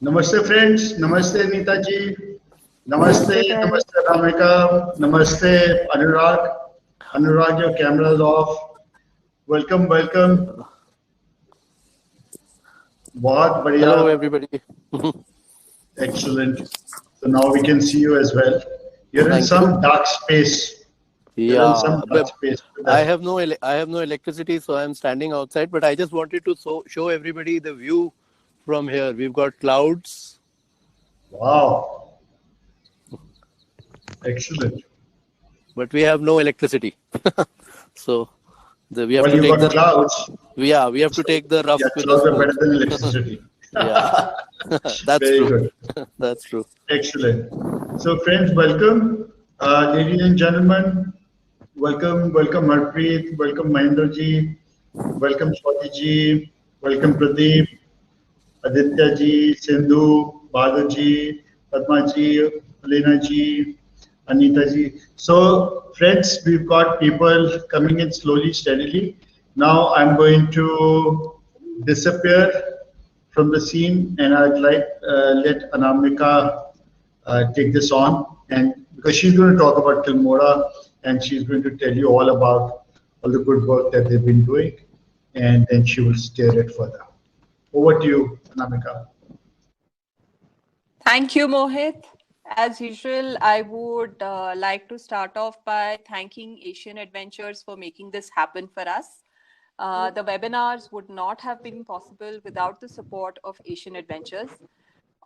नमस्ते फ्रेंड्स, नमस्ते नीता जी, नमस्ते नमस्ते सर। नमस्ते रामिका, नमस्ते अनुराग। अनुराग, your camera is off. Welcome, welcome. बहुत बढ़िया. Hello, everybody. Excellent. So now we can see you as well. You're in Thank you. some dark space. You're in some Yeah, dark but space. I have no electricity, so I'm standing outside. But I just wanted to show everybody the view from here. We've got clouds. Wow. Excellent. But we have no electricity, so we have Well, to you take got the clouds. we have to take the rough Yeah, with the clouds are smooth. better than electricity. Yeah, that's Very true. good. That's true. Excellent. So, friends, welcome. Ladies and gentlemen, welcome Harpreet, welcome Mahendra ji, welcome Swati ji, welcome Pradeep, Aditya ji, Sindhu, Bahadur ji, Padma ji, Alena ji, Anita ji. So, friends, we've got people coming in slowly, steadily. Now I'm going to disappear from the scene, and I'd like let Anamika take this on, and because she's going to talk about Kilmora, and she's going to tell you all about all the good work that they've been doing, and then she will steer it further. Over to you, Anamika. Thank you, Mohit. As usual, I would like to start off by thanking Asian Adventures for making this happen for us. The webinars would not have been possible without the support of Asian Adventures.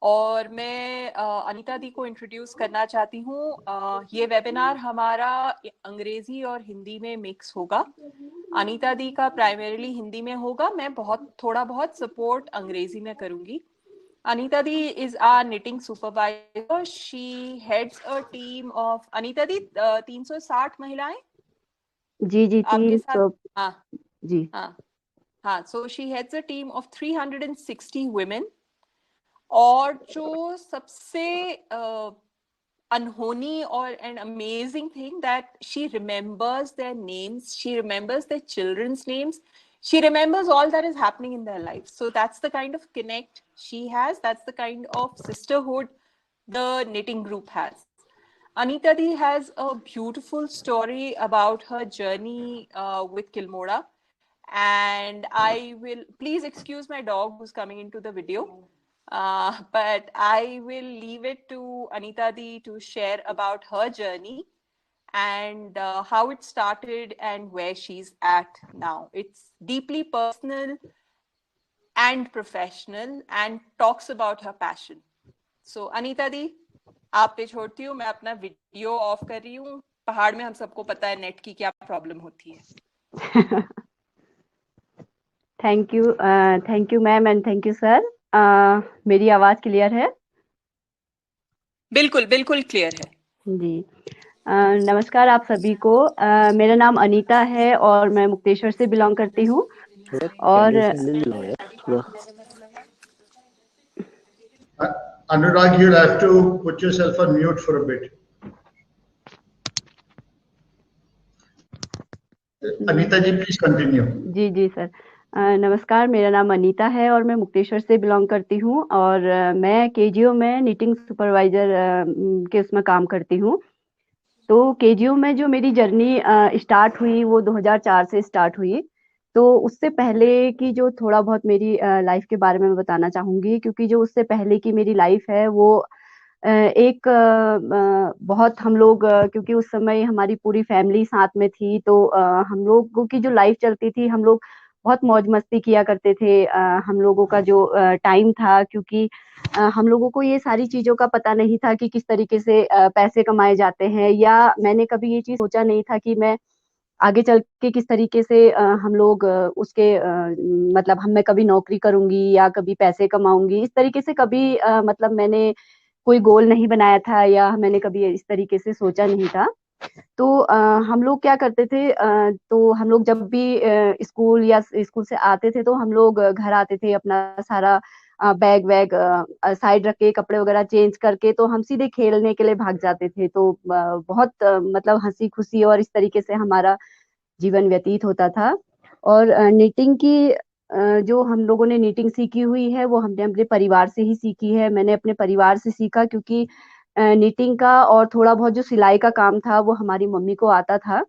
और मैं अनीता दी को introduce करना चाहती हूँ. ये webinar हमारा अंग्रेजी और हिंदी में मिक्स होगा. अनीता दी का प्राइमरीली हिंदी में होगा. मैं थोड़ा बहुत सपोर्ट अंग्रेजी में करूंगी. Anita Di is our knitting supervisor. She heads a team of Anita Di 360 महिलाएं. जी आपके साथ 300 हाँ जी हाँ. So she heads a team of 360 women. और जो सबसे unhony or an amazing thing that she remembers their names, she remembers their children's names, she remembers all that is happening in their lives. So that's the kind of connect she has, that's the kind of sisterhood the knitting group has. Anita Di has a beautiful story about her journey with Kilmora, and I will please excuse my dog who's coming into the video. But I will leave it to Anita Di to share about her journey and how it started and where she's at now. It's deeply personal and professional and talks about her passion. So Anita Di, आप पे छोड़ती हूँ. मैं अपना video of कर रही हूँ. पहाड़ में हम सबको पता है नेट की क्या प्रॉब्लम होती है. Thank you ma'am and thank you sir. मेरी आवाज क्लियर है? बिल्कुल बिल्कुल क्लियर है जी. नमस्कार आप सभी को. मेरा नाम अनीता है और मैं मुक्तेश्वर से बिलोंग करती हूँ. और Anurag, you'll have to put yourself on mute for a bit. Anita ji, please continue. जी सर. नमस्कार, मेरा नाम अनीता है और मैं मुक्तेश्वर से बिलोंग करती हूँ और मैं केजीओ में निटिंग सुपरवाइजर के उसमें काम करती हूँ. तो केजीओ में जो मेरी जर्नी स्टार्ट हुई वो 2004 से स्टार्ट हुई. तो उससे पहले की जो थोड़ा बहुत मेरी लाइफ के बारे में मैं बताना चाहूंगी, क्योंकि जो उससे पहले की मेरी लाइफ है वो एक बहुत हम लोग क्योंकि उस समय हमारी पूरी फैमिली साथ में थी, तो हम लोगों की जो लाइफ चलती थी, हम लोग बहुत मौज मस्ती किया करते थे. हम लोगों का जो टाइम था, क्योंकि हम लोगों को ये सारी चीजों का पता नहीं था कि किस तरीके से पैसे कमाए जाते हैं, या मैंने कभी ये चीज सोचा नहीं था कि मैं आगे चल के किस तरीके से हम लोग उसके मतलब मैं कभी नौकरी करूंगी या कभी पैसे कमाऊंगी. इस तरीके से कभी मतलब मैंने कोई गोल नहीं बनाया था या मैंने कभी इस तरीके से सोचा नहीं था. तो हम लोग क्या करते थे, तो हम लोग जब भी स्कूल या स्कूल से आते थे तो हम लोग घर आते थे, अपना सारा बैग वैग साइड रख के, कपड़े वगैरह चेंज करके, तो हम सीधे खेलने के लिए भाग जाते थे. तो बहुत मतलब हंसी खुशी और इस तरीके से हमारा जीवन व्यतीत होता था. और निटिंग की जो हम लोगों ने नीटिंग सीखी हुई है वो हमने अपने परिवार से ही सीखी है। मैंने अपने परिवार से सीखा क्योंकि नीटिंग का और थोड़ा बहुत जो सिलाई का काम था वो हमारी मम्मी को आता था।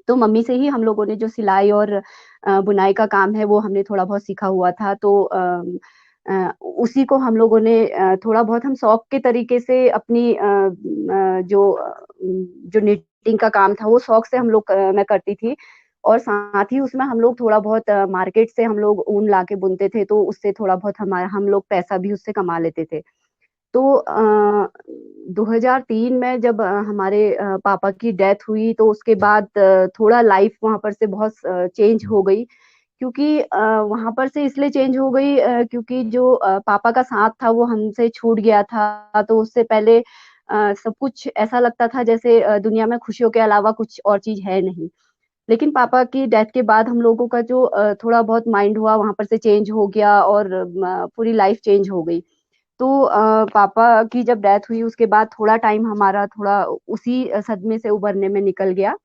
तो मम्मी से ही हम लोगों ने जो सिलाई और बुनाई का काम है वो हमने थोड़ा बहुत सीखा हुआ था। तो उसी को हम लोगों ने थोड़ा बहुत हम शौक के तरीके से अपनी जो निटिंग का काम था वो शौक से हम लोग मैं करती थी। और साथ ही उसमें हम लोग थोड़ा बहुत मार्केट से हम लोग ऊन लाके बुनते थे, तो उससे थोड़ा बहुत हम लोग पैसा भी उससे कमा लेते थे। तो 2003 में जब हमारे पापा की डेथ हुई तो उसके बाद थोड़ा लाइफ वहाँ पर से बहुत चेंज हो गई, क्योंकि वहाँ पर से इसलिए चेंज हो गई क्योंकि जो पापा का साथ था वो हमसे छूट गया था। तो उससे पहले सब कुछ ऐसा लगता था जैसे दुनिया में खुशियों के अलावा कुछ और चीज़ है नहीं। लेकिन पापा की डेथ के बाद हम लोगों का जो थोड़ा बहुत माइंड हुआ वहाँ पर से चेंज हो गया और पूरी लाइफ चेंज हो गई। तो पापा की जब डेथ हुई उसके बाद थोड़ा टाइम हमारा थोड़ा उसी सदमे से उभरने में निकल गया।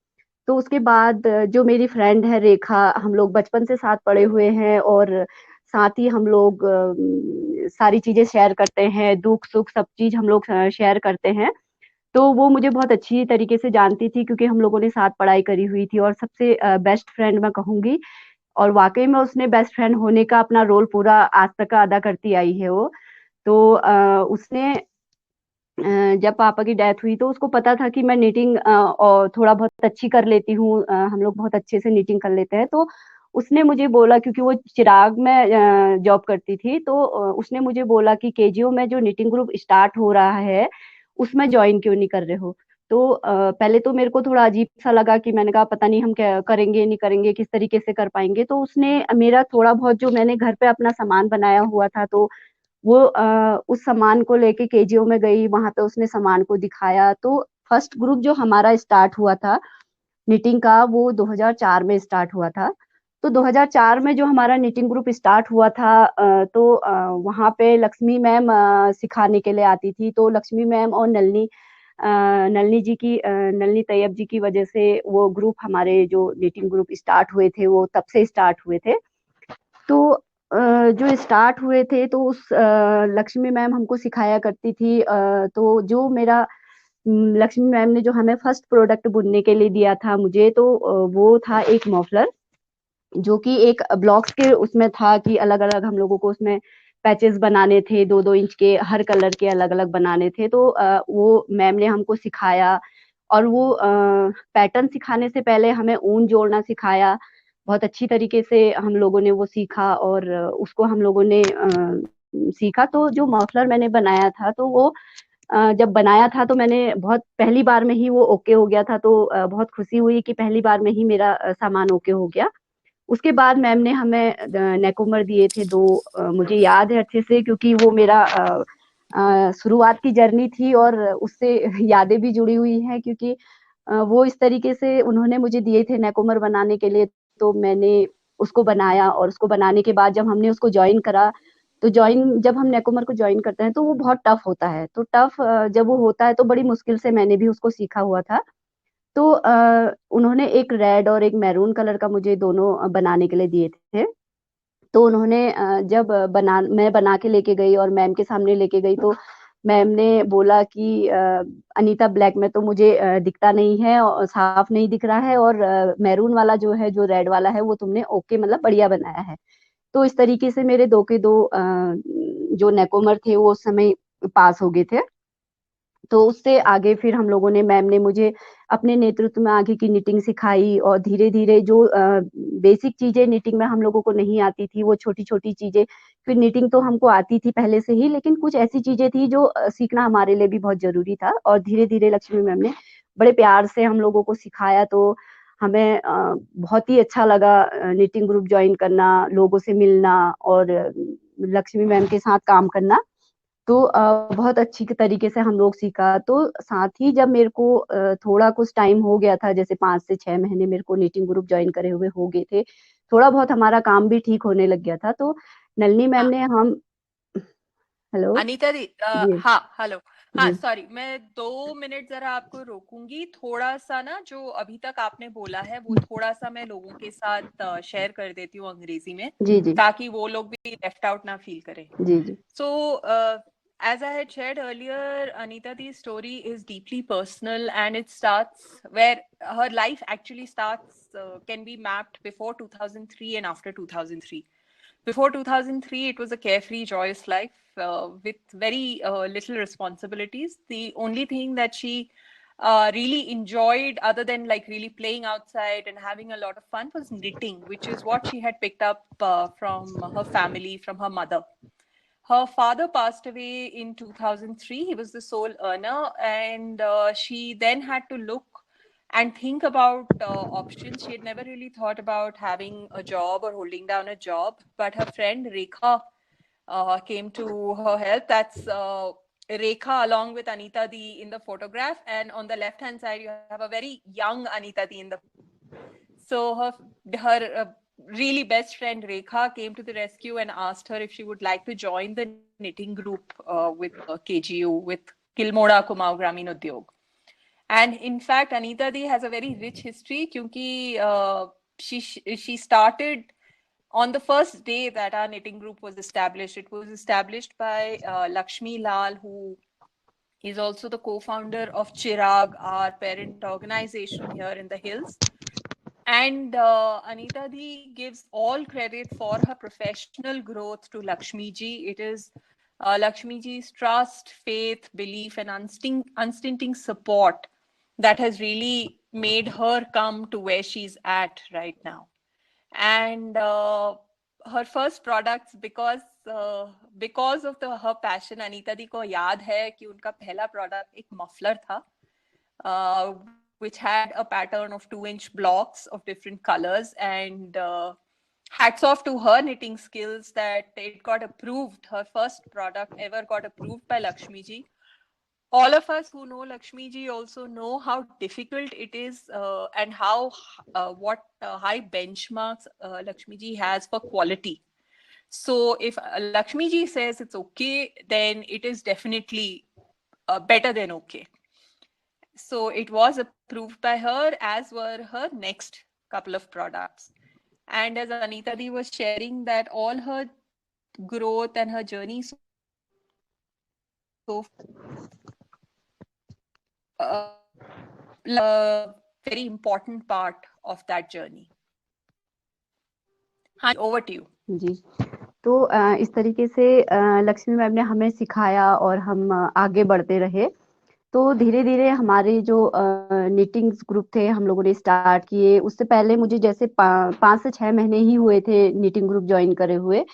तो उसके बाद जो मेरी फ्रेंड है रेखा, हम लोग बचपन से साथ पढ़े हुए हैं और साथ ही हम लोग सारी चीज़ें शेयर करते हैं, दुःख-सुख सब चीज़ हम लोग शेयर करते हैं। तो वो मुझे बहुत अच्छी तरीके से जानती थी क्योंकि हम लोगों ने साथ पढ़ाई करी हुई थी और सबसे बेस्ट फ्रेंड मैं कहूँगी। और वाक़ई में उसने बेस्ट फ्रेंड होने का अपना रोल पूरा आज तक का अदा करती आई है वो। तो उसने जब पापा की डेथ हुई तो उसको पता था कि मैं निटिंग और थोड़ा बहुत अच्छी कर लेती हूँ, हम लोग बहुत अच्छे से निटिंग कर लेते हैं। तो उसने मुझे बोला, क्योंकि वो चिराग में जॉब करती थी, तो उसने मुझे बोला कि केजीओ में जो निटिंग ग्रुप स्टार्ट हो रहा है उसमें ज्वाइन क्यों नहीं कर रहे हो। तो पहले तो मेरे को थोड़ा अजीब सा लगा कि मैंने कहा पता नहीं हम क्या करेंगे नहीं करेंगे, किस तरीके से कर पाएंगे। तो उसने मेरा थोड़ा बहुत जो मैंने घर पे अपना सामान बनाया हुआ था, तो वो उस सामान को लेके केजीओ में गई, वहां पे उसने सामान को दिखाया। तो फर्स्ट ग्रुप जो हमारा स्टार्ट हुआ था निटिंग का वो 2004 में स्टार्ट हुआ था। तो 2004 में जो हमारा निटिंग ग्रुप स्टार्ट हुआ था तो वहाँ पे लक्ष्मी मैम सिखाने के लिए आती थी। तो लक्ष्मी मैम और नलनी तैयब जी की वजह से वो ग्रुप, हमारे जो निटिंग ग्रुप स्टार्ट हुए थे वो तब से स्टार्ट हुए थे। तो जो स्टार्ट हुए थे तो उस लक्ष्मी मैम हमको सिखाया करती थी। तो जो मेरा लक्ष्मी मैम ने जो हमें फर्स्ट प्रोडक्ट बुनने के लिए दिया था मुझे, तो वो था एक मफलर, जो कि एक ब्लॉक्स के उसमें था कि अलग अलग हम लोगों को उसमें पैचेस बनाने थे, 2-2 इंच के हर कलर के अलग अलग बनाने थे। तो वो मैम ने हमको सिखाया। और वो पैटर्न सिखाने से पहले हमें ऊन जोड़ना सिखाया। बहुत अच्छी तरीके से हम लोगों ने वो सीखा और उसको हम लोगों ने सीखा। तो जो मफलर मैंने बनाया था तो वो जब बनाया था तो मैंने बहुत पहली बार में ही वो ओके हो गया था। तो बहुत खुशी हुई कि पहली बार में ही मेरा सामान ओके हो गया। उसके बाद मैम ने हमें नेकोमर दिए थे 2, मुझे याद है अच्छे से क्योंकि वो मेरा शुरुआत की जर्नी थी और उससे यादें भी जुड़ी हुई हैं, क्योंकि वो इस तरीके से उन्होंने मुझे दिए थे नेकोमर बनाने के लिए। तो मैंने उसको बनाया और उसको बनाने के बाद जब हमने उसको जॉइन करा, तो जब हम नेकोमर को जॉइन करते हैं तो वो बहुत टफ होता है। तो टफ जब वो होता है तो बड़ी मुश्किल से मैंने भी उसको सीखा हुआ था। तो उन्होंने एक रेड और एक मैरून कलर का मुझे दोनों बनाने के लिए दिए थे। तो उन्होंने जब मैं बना के लेके गई और मैम के सामने लेके गई, तो मैम ने बोला कि अनीता, ब्लैक में तो मुझे दिखता नहीं है और साफ नहीं दिख रहा है, और मैरून वाला जो है, जो रेड वाला है, वो तुमने ओके मतलब बढ़िया बनाया है। तो इस तरीके से मेरे 2 के 2 जो नेकोमर थे वो उस समय पास हो गए थे। तो उससे आगे फिर हम लोगों ने, मैम ने मुझे अपने नेतृत्व में आगे की निटिंग सिखाई और धीरे-धीरे जो बेसिक चीज़ें निटिंग में हम लोगों को नहीं आती थी, वो छोटी-छोटी चीज़ें, फिर निटिंग तो हमको आती थी पहले से ही, लेकिन कुछ ऐसी चीज़ें थी जो सीखना हमारे लिए भी बहुत ज़रूरी था। और धीरे-धीरे लक्ष्मी मैम ने बड़े प्यार से हम लोगों को सिखाया। तो हमें बहुत ही अच्छा लगा निटिंग ग्रुप जॉइन करना, लोगों से मिलना और लक्ष्मी मैम के साथ काम करना। तो बहुत अच्छी तरीके से हम लोग सीखा। तो साथ ही जब मेरे को थोड़ा कुछ टाइम हो गया था, जैसे 5 से 6 महीने मेरे को निटिंग ग्रुप जॉइन करे हुए हो गए थे, थोड़ा बहुत हमारा काम भी ठीक होने लग गया था। तो नलिनी मैम हाँ, ने हम हेलो अनीता दी, जी हाँ, हेलो। हाँ जी सॉरी, मैं 2 मिनट जरा आपको रोकूंगी। थोड़ा सा ना जो अभी तक आपने बोला है वो थोड़ा सा मैं लोगों के साथ शेयर कर देती हूँ अंग्रेजी में, जी जी ताकि वो लोग भी लेफ्ट आउट ना फील करें। जी जी So, as I had shared earlier, Anita Di's story is deeply personal, and it starts where her life actually starts, can be mapped before 2003 and after 2003. Before 2003, it was a carefree, joyous life with very little responsibilities. The only thing that she really enjoyed, other than like really playing outside and having a lot of fun, was knitting, which is what she had picked up from her family, from her mother. Her father passed away in 2003. He was the sole earner, and she then had to look and think about options. She had never really thought about having a job or holding down a job, but her friend Rekha came to her help. That's Rekha along with Anita Di in the photograph, and on the left hand side you have a very young Anita Di in the. So her really best friend Rekha came to the rescue and asked her if she would like to join the knitting group with KGU, with Kilmoda Kumaon Gramin Udyog. And in fact, Anita Di has a very rich history, kyunki she started on the first day that our knitting group was established. It was established by Lakshmi Lal, who is also the co-founder of Chirag, our parent organization here in the hills. And Anita Di gives all credit for her professional growth to Lakshmi ji. It is Lakshmi ji's trust, faith, belief, and unstinting support that has really made her come to where she's at right now. And her first products, because of her passion, Anita Di को याद है कि उनका पहला product एक muffler था, which had a pattern of 2-inch blocks of different colors. And hats off to her knitting skills that it got approved. Her first product ever got approved by Lakshmi ji. All of us who know Lakshmi ji also know how difficult it is and how what high benchmarks Lakshmi ji has for quality. So if Lakshmi ji says it's okay, then it is definitely better than okay. So it was approved by her, as were her next couple of products. And as Anita Di was sharing, that all her growth and her journey so a very important part of that journey. हाँ, over to you. जी तो इस तरीके से Lakshmi ma'am ने हमें सिखाया और हम आगे बढ़ते रहे। तो धीरे धीरे हमारे जो निटिंग्स ग्रुप थे हम लोगों ने स्टार्ट किए। उससे पहले मुझे जैसे 5 से 6 महीने ही हुए थे निटिंग ग्रुप ज्वाइन करे हुए,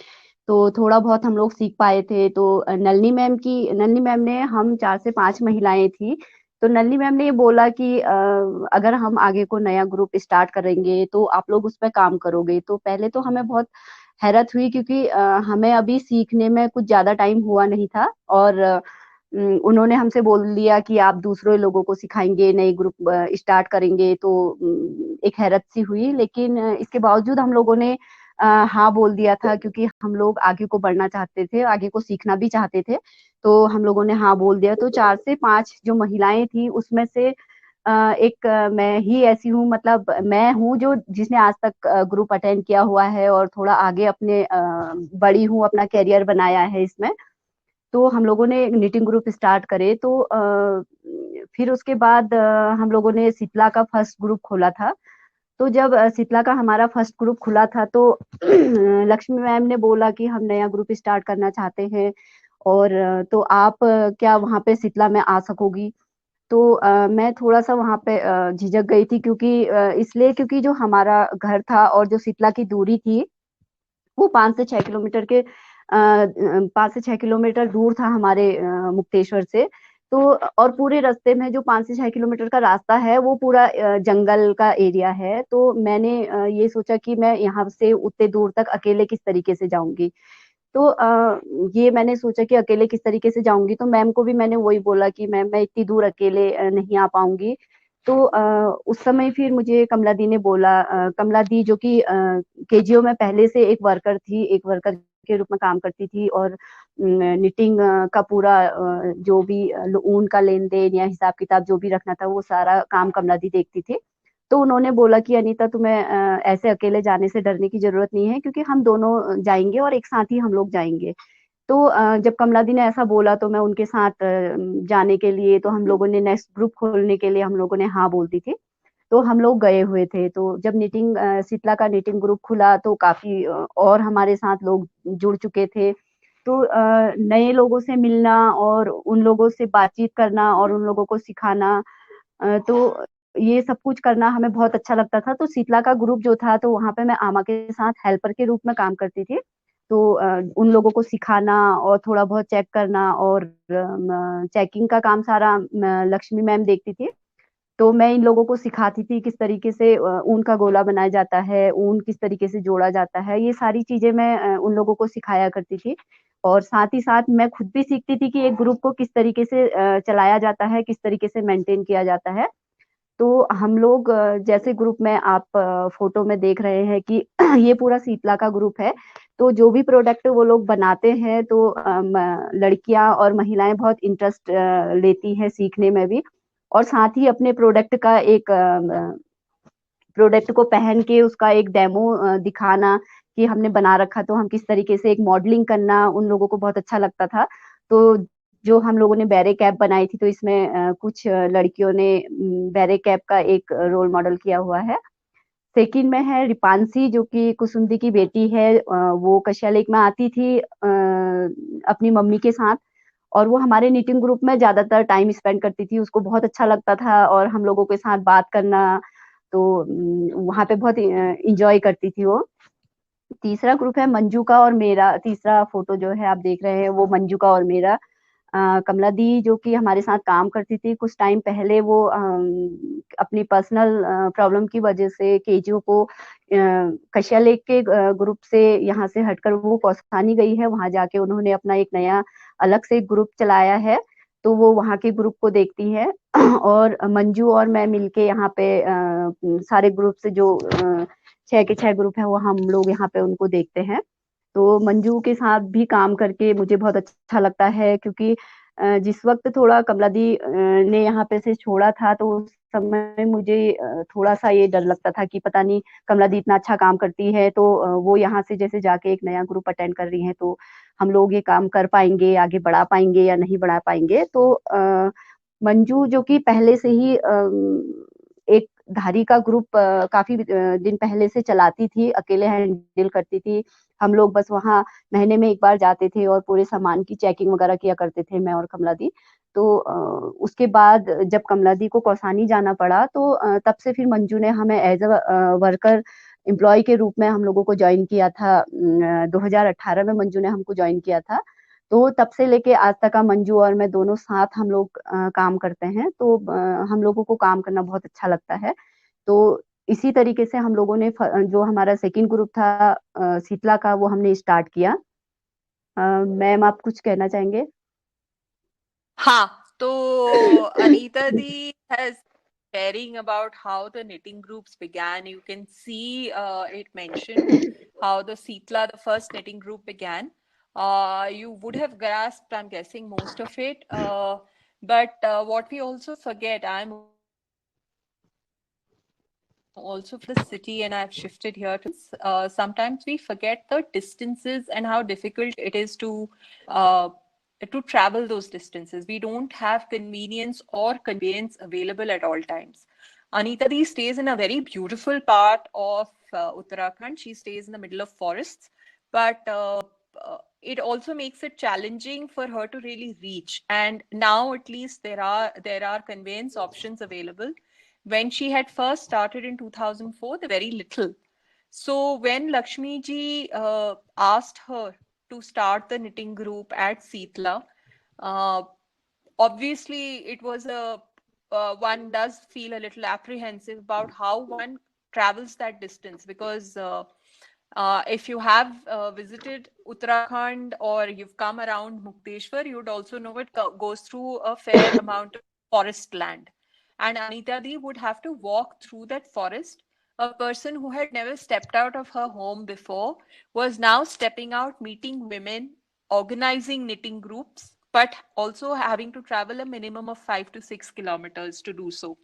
तो थोड़ा बहुत हम लोग सीख पाए थे। तो नलिनी मैम ने, हम 4 से 5 महिलाएं थी, तो नलिनी मैम ने ये बोला कि अगर हम आगे को नया ग्रुप स्टार्ट करेंगे तो आप लोग उस पर काम करोगे। तो पहले तो हमें बहुत हैरत हुई, क्योंकि हमें अभी सीखने में कुछ ज्यादा टाइम हुआ नहीं था, और उन्होंने हमसे बोल दिया कि आप दूसरे लोगों को सिखाएंगे, नए ग्रुप स्टार्ट करेंगे। तो एक हैरत सी हुई, लेकिन इसके बावजूद हम लोगों ने हाँ बोल दिया था, क्योंकि हम लोग आगे को बढ़ना चाहते थे, आगे को सीखना भी चाहते थे। तो हम लोगों ने हाँ बोल दिया। तो 4 से 5 जो महिलाएं थी उसमें से एक मैं ही ऐसी हूँ, मतलब मैं हूँ जो जिसने आज तक ग्रुप अटेंड किया हुआ है और थोड़ा आगे अपने बड़ी हूँ, अपना कैरियर बनाया है इसमें। तो हम लोगों ने निटिंग ग्रुप स्टार्ट करे। तो फिर उसके बाद हम लोगों ने शीतला का फर्स्ट ग्रुप खोला था। तो जब शीतला का हमारा फर्स्ट ग्रुप खुला था, तो लक्ष्मी मैम ने बोला कि हम नया ग्रुप स्टार्ट करना चाहते हैं, और तो आप क्या वहाँ पे शीतला में आ सकोगी? तो मैं थोड़ा सा वहाँ पे झिझक गई थी, क्योंकि इसलिए क्योंकि जो हमारा घर था और जो शीतला की दूरी थी वो 5 से 6 किलोमीटर दूर था हमारे मुक्तेश्वर से। तो और पूरे रास्ते में जो 5 से 6 किलोमीटर का रास्ता है वो पूरा जंगल का एरिया है। तो मैंने ये सोचा कि मैं यहाँ से उतने दूर तक अकेले किस तरीके से जाऊंगी। तो ये मैंने सोचा कि अकेले किस तरीके से जाऊंगी। तो मैम को भी मैंने वही बोला कि मैम मैं इतनी दूर अकेले नहीं आ पाऊंगी। तो उस समय फिर मुझे कमला दी ने बोला, कमला दी जो कि केजीओ में पहले से एक वर्कर थी, एक वर्कर के रूप में काम करती थी, और निटिंग का पूरा जो भी ऊन का लेन देन या हिसाब किताब जो भी रखना था वो सारा काम कमला दी देखती थी। तो उन्होंने बोला कि अनीता, तुम्हें ऐसे अकेले जाने से डरने की जरूरत नहीं है, क्योंकि हम दोनों जाएंगे और एक साथ ही हम लोग जाएंगे। तो जब कमला दी ने ऐसा बोला तो मैं उनके साथ जाने के लिए, तो हम लोगों ने नेक्स्ट ग्रुप खोलने के लिए हम लोगों ने हाँ बोल दी थी। तो हम लोग गए हुए थे। तो जब निटिंग शीतला का निटिंग ग्रुप खुला तो काफी और हमारे साथ लोग जुड़ चुके थे। तो नए लोगों से मिलना और उन लोगों से बातचीत करना और उन लोगों को सिखाना, तो ये सब कुछ करना हमें बहुत अच्छा लगता था। तो शीतला का ग्रुप जो था, तो वहां पे मैं आमा के साथ हेल्पर के रूप में काम करती थी। तो उन लोगों को सिखाना और थोड़ा बहुत चेक करना, और चेकिंग का काम सारा लक्ष्मी मैम देखती थी। तो मैं इन लोगों को सिखाती थी किस तरीके से ऊन का गोला बनाया जाता है, ऊन किस तरीके से जोड़ा जाता है, ये सारी चीजें मैं उन लोगों को सिखाया करती थी। और साथ ही साथ मैं खुद भी सीखती थी कि एक ग्रुप को किस तरीके से चलाया जाता है, किस तरीके से मेंटेन किया जाता है। तो हम लोग जैसे ग्रुप में आप फोटो में देख रहे हैं कि ये पूरा शीतला का ग्रुप है। तो जो भी प्रोडक्ट वो लोग बनाते हैं, तो लड़कियां और महिलाएं बहुत इंटरेस्ट लेती हैं सीखने में भी, और साथ ही अपने प्रोडक्ट का एक प्रोडक्ट को पहन के उसका एक डेमो दिखाना कि हमने बना रखा, तो हम किस तरीके से एक मॉडलिंग करना उन लोगों को बहुत अच्छा लगता था। तो जो हम लोगों ने बैरे कैप बनाई थी, तो इसमें कुछ लड़कियों ने बैरे कैप का एक रोल मॉडल किया हुआ है। सेकंड में है रिपांसी, जो कि कुसुमदी की बेटी है। वो कश्या लेक में आती थी अपनी मम्मी के साथ, और वो हमारे नीटिंग ग्रुप में ज्यादातर टाइम स्पेंड करती थी। उसको बहुत अच्छा लगता था और हम लोगों के साथ बात करना, तो वहां पे बहुत इंजॉय करती थी वो। तीसरा ग्रुप है मंजू का और मेरा। तीसरा फोटो जो है आप देख रहे हैं, वो मंजू का और मेरा। कमला दी जो कि हमारे साथ काम करती थी, कुछ टाइम पहले वो अपनी पर्सनल प्रॉब्लम की वजह से केजीओ को कश्या लेक के ग्रुप से यहाँ से हटकर वो कौसानी गई है। वहां जाके उन्होंने अपना एक नया अलग से ग्रुप चलाया है, तो वो वहाँ के ग्रुप को देखती है। और मंजू और मैं मिलके यहाँ पे सारे ग्रुप से जो 6 के 6 ग्रुप है, वो हम लोग यहाँ पे उनको देखते हैं। तो मंजू के साथ भी काम करके मुझे बहुत अच्छा लगता है, क्योंकि जिस वक्त थोड़ा कमला दी ने यहाँ पे से छोड़ा था, तो उस समय मुझे थोड़ा सा ये डर लगता था कि पता नहीं कमला दी इतना अच्छा काम करती है, तो वो यहाँ से जैसे जाके एक नया ग्रुप अटेंड कर रही है, तो हम लोग ये काम कर पाएंगे, आगे बढ़ा पाएंगे या नहीं बढ़ा पाएंगे। तो मंजू जो कि पहले से ही एक धारी का ग्रुप काफी दिन पहले से चलाती थी, अकेले हैंडल करती थी। हम लोग बस वहाँ महीने में एक बार जाते थे और पूरे सामान की चेकिंग वगैरह किया करते थे, मैं और कमला दी। तो उसके बाद जब कमला दी को कौसानी जाना पड़ा, तो तब से फिर मंजू ने हमें एज अ वर्कर एम्प्लॉय के रूप में हम लोगों को ज्वाइन किया था। 2018 में मंजू ने हमको ज्वाइन किया था। तो तब से लेके आज तक का मंजू और मैं दोनों साथ हम लोग काम करते हैं। तो हम लोगों को काम करना बहुत अच्छा लगता है। तो इसी तरीके से हम लोगों ने जो हमारा सेकंड ग्रुप था शीतला का, वो हमने स्टार्ट किया। मैम, आप कुछ कहना चाहेंगे? हाँ, तो Anita Di has sharing about how the knitting groups began. You can see it mentioned how the Sitla, the first knitting group, began. You would have grasped, I'm guessing, most of it. But what we also forget, I'm also from the city and I've shifted here to sometimes we forget the distances and how difficult it is to travel those distances. We don't have convenience or conveyance available at all times. Anita Di stays in a very beautiful part of Uttarakhand. She stays in the middle of forests, but it also makes it challenging for her to really reach. And now, at least, there are conveyance options available. When she had first started in 2004, the very little. So when Lakshmi ji asked her to start the knitting group at Sitla, uh, obviously it was one does feel a little apprehensive about how one travels that distance, because if you have visited Uttarakhand or you've come around Mukteshwar, you'd also know it goes through a fair amount of forest land. and Anita Di would have to walk through that forest. A person who had never stepped out of her home before was now stepping out, meeting women, organizing knitting groups, but also having to travel a minimum of 5 to 6 kilometers to do so.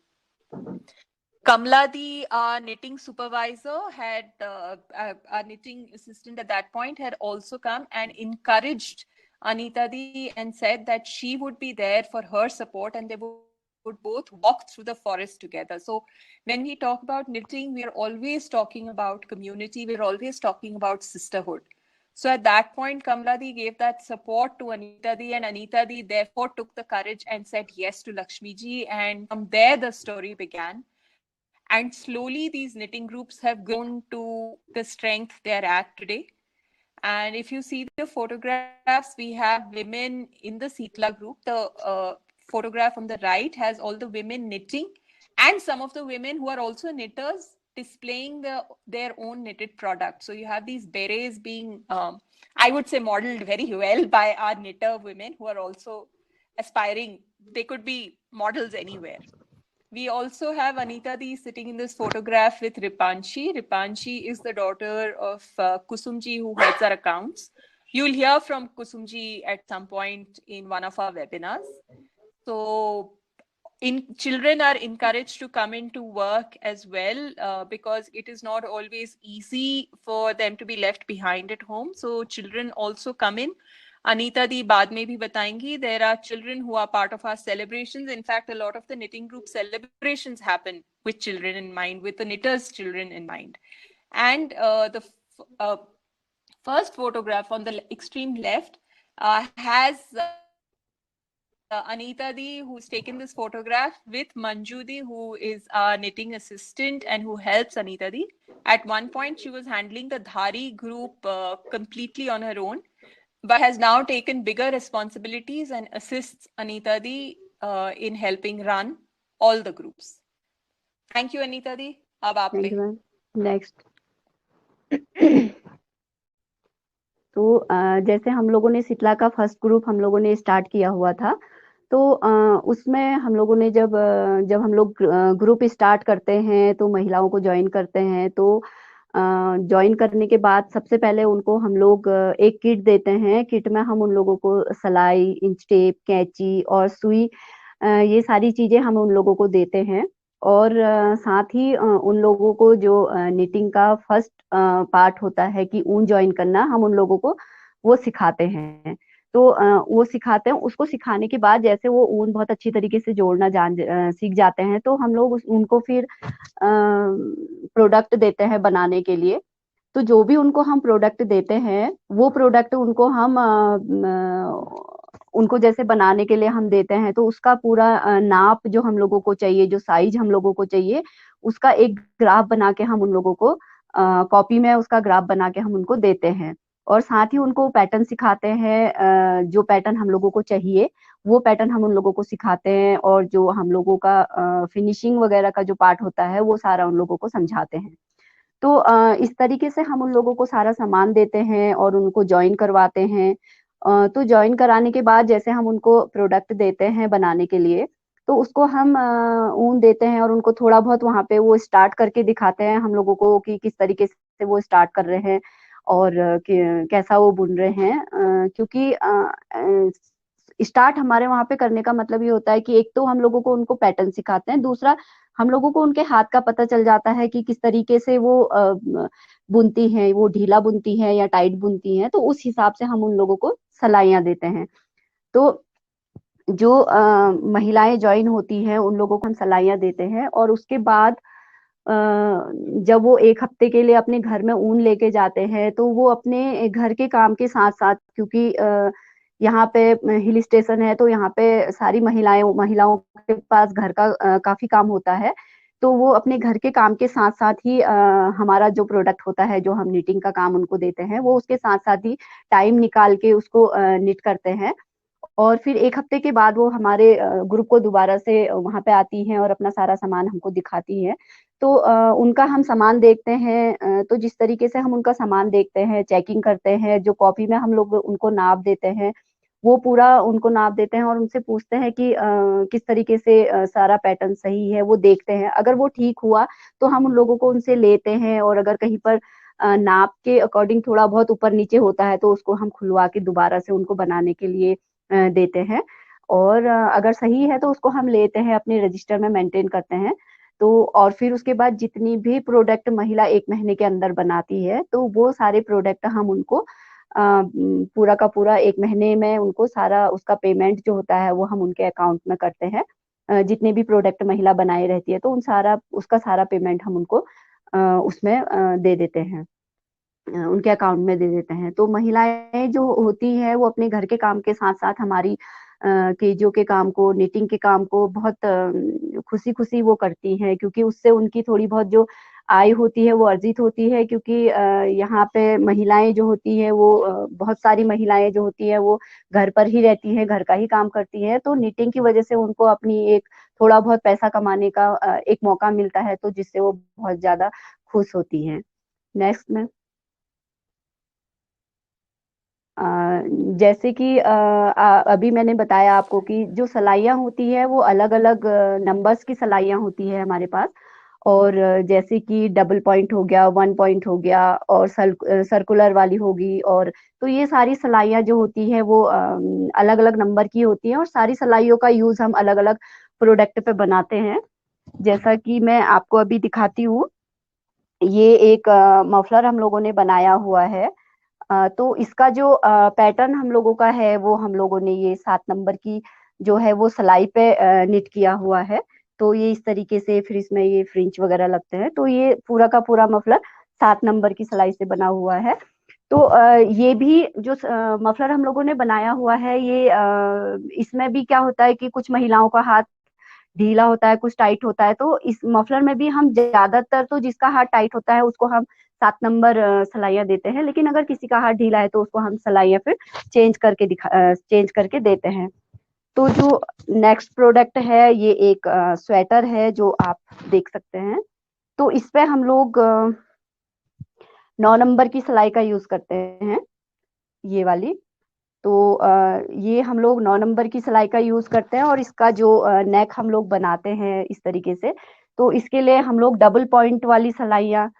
Kamla Di, our knitting supervisor, had our knitting assistant at that point, had also come and encouraged Anita Di and said that she would be there for her support and they would both walk through the forest together. So when we talk about knitting, we are always talking about community. We're always talking about sisterhood. So at that point, Kamla Di gave that support to Anita Di, and Anita Di therefore took the courage and said yes to Lakshmi Ji. And from there, the story began. And slowly, these knitting groups have grown to the strength they're at today. And if you see the photographs, we have women in the Sitla group. The photograph on the right has all the women knitting, and some of the women who are also knitters displaying their own knitted products. So you have these berets being, I would say, modeled very well by our knitter women who are also aspiring. They could be models anywhere. We also have Anita Di sitting in this photograph with Ripanshi. Ripanshi is the daughter of Kusumji, who heads our accounts. You'll hear from Kusumji at some point in one of our webinars. So children are encouraged to come into work as well because it is not always easy for them to be left behind at home. So children also come in. Anita Di baad mein bhi batayengi, there are children who are part of our celebrations. In fact, a lot of the knitting group celebrations happen with children in mind, with the knitters' children in mind. And the first photograph on the extreme left has Anita Di, who's taken this photograph with Manju Di, who is our knitting assistant and who helps Anita Di. At one point, she was handling the Dhari group completely on her own, but has now taken bigger responsibilities and assists Anita Di in helping run all the groups. Thank you, Anita Di. Ab aap Thank pe. you, ma'am. Next. तो जैसे हम लोगों ने सितला का first group हम लोगों ने start किया हुआ था, तो उसमें हम लोगों ने जब हम लोग ग्रुप स्टार्ट करते हैं तो महिलाओं को ज्वाइन करते हैं, तो ज्वाइन करने के बाद सबसे पहले उनको हम लोग एक किट देते हैं। किट में हम उन लोगों को सिलाई, इंच टेप, कैंची और सुई, ये सारी चीजें हम उन लोगों को देते हैं। और साथ ही उन लोगों को जो निटिंग का फर्स्ट पार्ट होता है कि ऊन ज्वाइन करना, हम उन लोगों को वो सिखाते हैं। तो वो सिखाते हैं, उसको सिखाने के बाद जैसे वो ऊन बहुत अच्छी तरीके से जोड़ना सीख जाते हैं, तो हम लोग उनको फिर प्रोडक्ट देते हैं बनाने के लिए। तो जो भी उनको हम प्रोडक्ट देते हैं, वो प्रोडक्ट उनको हम उनको जैसे बनाने के लिए हम देते हैं, तो उसका पूरा नाप जो हम लोगों को चाहिए, जो साइज हम लोगों को चाहिए, उसका एक ग्राफ बना के हम उन लोगों को कॉपी में उसका ग्राफ बना के हम उनको देते हैं। और साथ ही उनको पैटर्न सिखाते हैं, जो पैटर्न हम लोगों को चाहिए वो पैटर्न हम उन लोगों को सिखाते हैं, और जो हम लोगों का फिनिशिंग वगैरह का जो पार्ट होता है वो सारा उन लोगों को समझाते हैं। तो इस तरीके से हम उन लोगों को सारा सामान देते हैं और उनको ज्वाइन करवाते हैं। तो ज्वाइन कराने के बाद जैसे हम उनको प्रोडक्ट देते हैं बनाने के लिए, तो उसको हम ऊन देते हैं और उनको थोड़ा बहुत वहाँ पे वो स्टार्ट करके दिखाते हैं हम लोगों को कि किस तरीके से वो स्टार्ट कर रहे हैं और कैसा वो बुन रहे हैं। क्योंकि स्टार्ट हमारे वहाँ पे करने का मतलब ये होता है कि एक तो हम लोगों को उनको पैटर्न सिखाते हैं, दूसरा हम लोगों को उनके हाथ का पता चल जाता है कि किस तरीके से वो बुनती हैं, वो ढीला बुनती हैं या टाइट बुनती हैं, तो उस हिसाब से हम उन लोगों को सलाइयाँ देते हैं। तो जो महिलाएं ज्वाइन होती हैं उन लोगों को हम सलाइयाँ देते हैं, और उसके बाद जब वो एक हफ्ते के लिए अपने घर में ऊन लेके जाते हैं, तो वो अपने घर के काम के साथ साथ, क्योंकि यहाँ पे हिल स्टेशन है तो यहाँ पे सारी महिलाओं के पास घर का काफी काम होता है, तो वो अपने घर के काम के साथ साथ ही हमारा जो प्रोडक्ट होता है, जो हम निटिंग का काम उनको देते हैं, वो उसके साथ साथ ही टाइम निकाल के उसको निट करते हैं। और फिर एक हफ्ते के बाद वो हमारे ग्रुप को दोबारा से वहां पे आती हैं और अपना सारा सामान हमको दिखाती हैं। तो उनका हम सामान देखते हैं, तो जिस तरीके से हम उनका सामान देखते हैं, चेकिंग करते हैं, जो कॉपी में हम लोग उनको नाप देते हैं, वो पूरा उनको नाप देते हैं और उनसे पूछते हैं कि किस तरीके से सारा पैटर्न सही है, वो देखते हैं। अगर वो ठीक हुआ तो हम उन लोगों को उनसे लेते हैं, और अगर कहीं पर नाप के अकॉर्डिंग थोड़ा बहुत ऊपर नीचे होता है तो उसको हम खुलवा के दोबारा से उनको बनाने के लिए देते हैं। और अगर सही है तो उसको हम लेते हैं, अपने रजिस्टर में मेंटेन करते हैं। तो और फिर उसके बाद जितनी भी प्रोडक्ट महिला 1 महीने के अंदर बनाती है, तो वो सारे प्रोडक्ट हम उनको पूरा का पूरा 1 महीने में उनको सारा उसका पेमेंट जो होता है वो हम उनके अकाउंट में करते हैं। जितने भी प्रोडक्ट महिला बनाए रहती है तो उसका सारा पेमेंट हम उनको उसमें दे देते हैं, उनके अकाउंट में दे देते हैं। तो महिलाएं जो होती हैं वो अपने घर के काम के साथ साथ हमारी केजियो के काम को, निटिंग के काम को बहुत खुशी खुशी वो करती हैं, क्योंकि उससे उनकी थोड़ी बहुत जो आय होती है वो अर्जित होती है। क्योंकि यहाँ पे महिलाएं जो होती है वो बहुत सारी महिलाएं जो होती है वो घर पर ही रहती हैं, घर का ही काम करती हैं। तो निटिंग की वजह से उनको अपनी एक थोड़ा बहुत पैसा कमाने का एक मौका मिलता है, तो जिससे वो बहुत ज्यादा खुश होती हैं। नेक्स्ट में अ, जैसे कि अभी मैंने बताया आपको कि जो सलाइयाँ होती है वो अलग अलग नंबर्स की सलाइयाँ होती है हमारे पास। और जैसे कि डबल पॉइंट हो गया, 1 पॉइंट हो गया, और सर्कुलर वाली होगी। और तो ये सारी सलाइयाँ जो होती है वो अलग अलग नंबर की होती है, और सारी सलाइयों का यूज हम अलग अलग प्रोडक्ट पे बनाते हैं। जैसा कि मैं आपको अभी दिखाती हूँ, ये एक मफलर हम लोगों ने बनाया हुआ है। तो इसका जो पैटर्न हम लोगों का है वो हम लोगों ने ये 7 नंबर की जो है वो सिलाई पे निट किया हुआ है। तो ये इस तरीके से, फिर इसमें ये फ्रिंच वगैरह लगते हैं। तो ये पूरा का पूरा मफलर 7 नंबर की सिलाई से बना हुआ है। तो ये भी जो मफलर हम लोगों ने बनाया हुआ है, ये इसमें भी क्या होता है कि कुछ महिलाओं का हाथ ढीला होता है, कुछ टाइट होता है। तो इस मफलर में भी हम ज्यादातर तो जिसका हाथ टाइट होता है उसको हम 7 नंबर सलाइयाँ देते हैं, लेकिन अगर किसी का हाथ ढीला है तो उसको हम सलाइयाँ फिर चेंज करके देते हैं। तो जो नेक्स्ट प्रोडक्ट है, ये एक स्वेटर है जो आप देख सकते हैं। तो इस पे हम लोग 9 नंबर की सिलाई का यूज करते हैं, ये वाली। तो ये हम लोग 9 नंबर की सिलाई का यूज करते हैं, और इसका जो नेक हम लोग बनाते हैं इस तरीके से। तो इसके लिए हम लोग डबल पॉइंट वाली सिलाइयाँ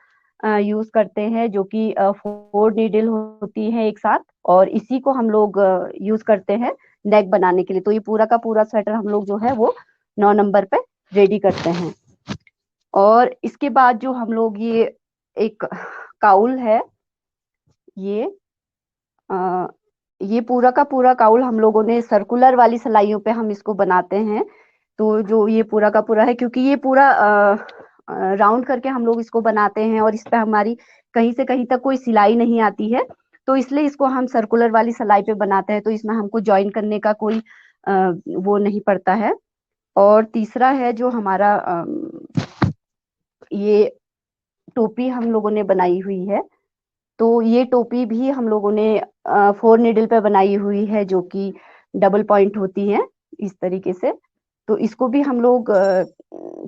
यूज करते हैं, जो कि 4 नीडल होती है एक साथ, और इसी को हम लोग यूज करते हैं नेक बनाने के लिए। तो ये पूरा का पूरा स्वेटर हम लोग जो है वो 9 नंबर पे रेडी करते हैं। और इसके बाद जो हम लोग ये एक काउल है, ये अ, ये पूरा का पूरा काउल हम लोगों ने सर्कुलर वाली सिलाइयों पे हम इसको बनाते हैं। तो जो ये पूरा का पूरा है, क्योंकि ये पूरा राउंड करके हम लोग इसको बनाते हैं, और इस पे हमारी कहीं से कहीं तक कोई सिलाई नहीं आती है। तो इसलिए इसको हम सर्कुलर वाली सिलाई पे बनाते हैं, तो इसमें हमको ज्वाइन करने का कोई वो नहीं पड़ता है। और तीसरा है जो हमारा ये टोपी हम लोगों ने बनाई हुई है। तो ये टोपी भी हम लोगों ने 4 नीडल पे बनाई हुई है, जो कि डबल पॉइंट होती है इस तरीके से। तो इसको भी हम लोग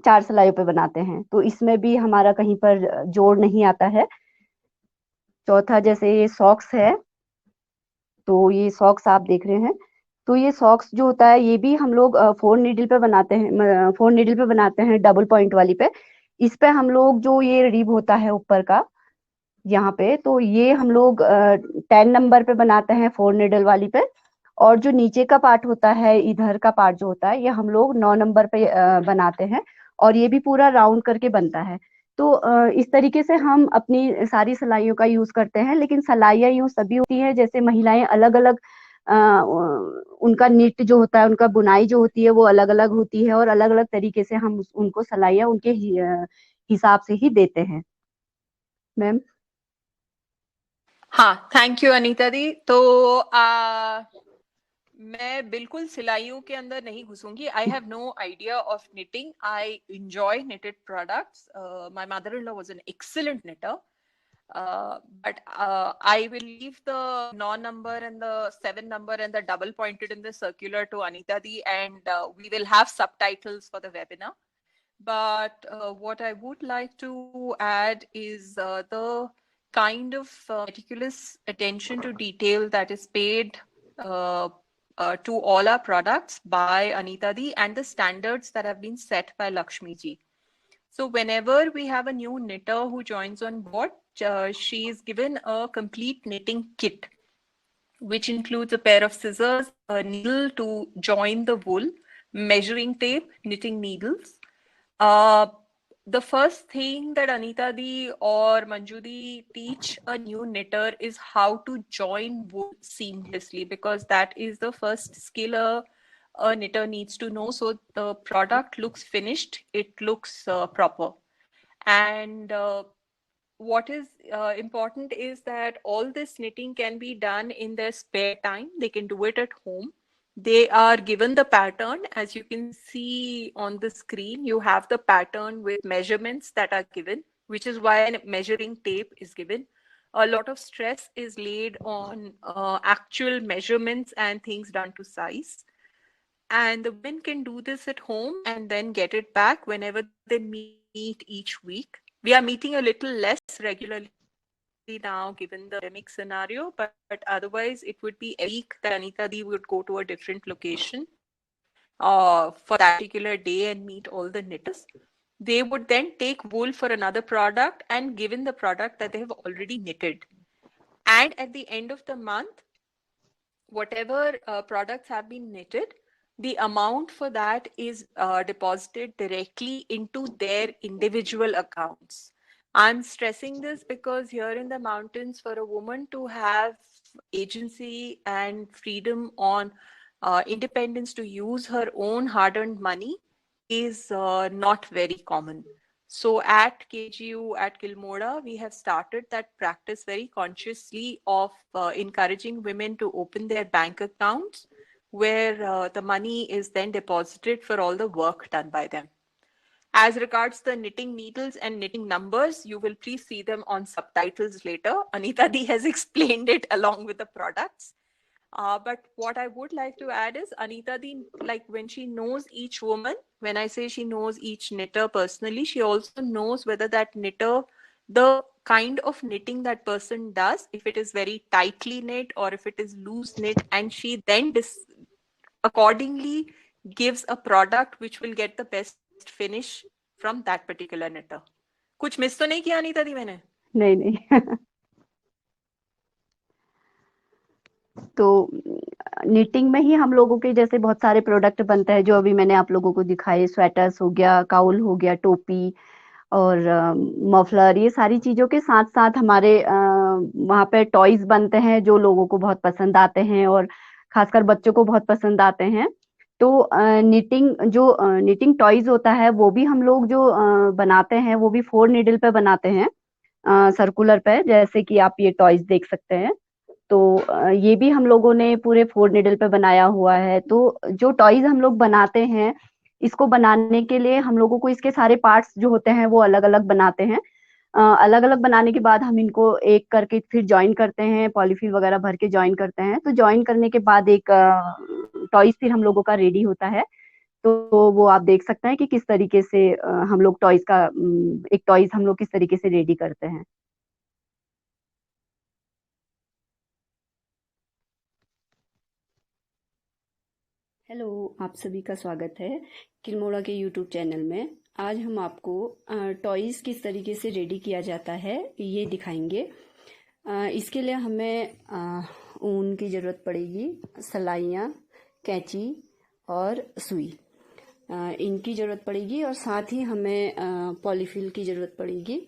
4 सिलाइयों पे बनाते हैं, तो इसमें भी हमारा कहीं पर जोड़ नहीं आता है। चौथा जैसे ये सॉक्स है, तो ये सॉक्स आप देख रहे हैं। तो ये सॉक्स जो होता है ये भी हम लोग 4 नीडल पे बनाते हैं, 4 नीडल पे बनाते हैं डबल पॉइंट वाली पे। इस पे हम लोग जो ये रिब होता है ऊपर का यहाँ पे, तो ये हम लोग 10 नंबर पे बनाते हैं 4 निडल वाली पे। और जो नीचे का पार्ट होता है, इधर का पार्ट जो होता है, ये हम लोग 9 नंबर पे बनाते हैं, और ये भी पूरा राउंड करके बनता है। तो इस तरीके से हम अपनी सारी सिलाइयों का यूज करते हैं। लेकिन सिलाइयाँ यूं सभी होती है, जैसे महिलाएं अलग अलग उनका निट जो होता है, उनका बुनाई जो होती है वो अलग अलग होती है, और अलग अलग तरीके से हम उनको सिलाइयाँ उनके हिसाब से ही देते हैं। मैम हाँ, थैंक यू अनीता दी। तो मैं बिल्कुल सिलाइयों के अंदर नहीं घुसूंगी. I have no idea of knitting. I enjoy knitted products. My mother-in-law was an excellent knitter. But I will leave the 9 number and the 7 number and the double pointed in the circular to Anita Di, and we will have subtitles for the webinar. But what I would like to add is the kind of meticulous attention to detail that is paid to all our products by Anita Di and the standards that have been set by Lakshmi Ji. So whenever we have a new knitter who joins on board, she is given a complete knitting kit, which includes a pair of scissors, a needle to join the wool, measuring tape, knitting needles. The first thing that Anita Di or Manju Di teach a new knitter is how to join wool seamlessly, because that is the first skill a knitter needs to know. So the product looks finished, it looks proper. And what is important is that all this knitting can be done in their spare time. They can do it at home. They are given the pattern. As you can see on the screen, you have the pattern with measurements that are given, which is why a measuring tape is given. A lot of stress is laid on actual measurements and things done to size. And the women can do this at home and then get it back whenever they meet each week. We are meeting a little less regularly now given the pandemic scenario, but otherwise it would be a week that Anita Di would go to a different location for that particular day and meet all the knitters. They would then take wool for another product and given the product that they have already knitted. And at the end of the month, whatever products have been knitted, the amount for that is deposited directly into their individual accounts. I'm stressing this because here in the mountains, for a woman to have agency and freedom on independence to use her own hard-earned money is not very common. So at KGU, at Kilmora, we have started that practice very consciously of encouraging women to open their bank accounts where the money is then deposited for all the work done by them. As regards the knitting needles and knitting numbers, you will please see them on subtitles later. Anita Di has explained it along with the products. But what I would like to add is Anita Di, like when she knows each woman, when I say she knows each knitter personally, she also knows whether that knitter, the kind of knitting that person does, if it is very tightly knit or if it is loose knit, and she then accordingly gives a product which will get the best finish from that particular knitter. कुछ miss तो नहीं किया अनीता दी मैंने? नहीं तो knitting में ही हम लोगों के जैसे बहुत सारे प्रोडक्ट बनते हैं जो अभी मैंने आप लोगों को दिखाए, स्वेटर्स हो गया, काउल हो गया, टोपी और मफलर, ये सारी चीजों के साथ साथ हमारे वहाँ पे टॉयज बनते हैं जो लोगों को बहुत पसंद आते हैं और खासकर बच्चों को बहुत पसंद आते हैं। तो निटिंग टॉयज होता है वो भी हम लोग जो बनाते हैं वो भी 4 नीडल पे बनाते हैं, सर्कुलर पे, जैसे कि आप ये टॉयज देख सकते हैं। तो ये भी हम लोगों ने पूरे 4 नीडल पे बनाया हुआ है। तो जो टॉयज हम लोग बनाते हैं, इसको बनाने के लिए हम लोगों को इसके सारे पार्ट्स जो होते हैं वो अलग अलग बनाते हैं। अलग अलग बनाने के बाद हम इनको एक करके फिर ज्वाइन करते हैं, पॉलीफिल वगैरह भर के ज्वाइन करते हैं। तो ज्वाइन करने के बाद एक टॉयज फिर हम लोगों का रेडी होता है। तो वो आप देख सकते हैं कि किस तरीके से हम लोग टॉयज का एक टॉयज हम लोग किस तरीके से रेडी करते हैं। हेलो, आप सभी का स्वागत है किलमोड़ा के यूट्यूब चैनल में। आज हम आपको टॉयज किस तरीके से रेडी किया जाता है ये दिखाएंगे। इसके लिए हमें ऊन की ज़रूरत पड़ेगी, सलाइयाँ, कैंची और सुई, इनकी ज़रूरत पड़ेगी और साथ ही हमें पॉलीफिल की ज़रूरत पड़ेगी।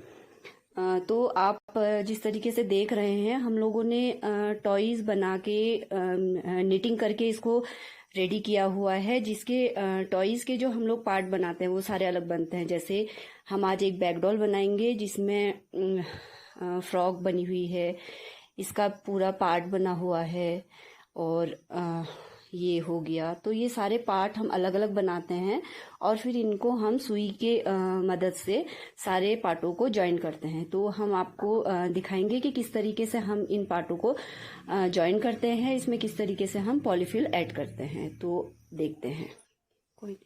तो आप जिस तरीके से देख रहे हैं, हम लोगों ने टॉयज बना के निटिंग करके इसको रेडी किया हुआ है, जिसके टॉयज के जो हम लोग पार्ट बनाते हैं वो सारे अलग बनते हैं। जैसे हम आज एक बैग डॉल बनाएंगे जिसमें फ्रॉक बनी हुई है, इसका पूरा पार्ट बना हुआ है और ये हो गया। तो ये सारे पार्ट हम अलग अलग बनाते हैं और फिर इनको हम सुई के मदद से सारे पार्टों को ज्वाइन करते हैं। तो हम आपको दिखाएंगे कि किस तरीके से हम इन पार्टों को ज्वाइन करते हैं, इसमें किस तरीके से हम पॉलीफिल ऐड करते हैं। तो देखते हैं। कोई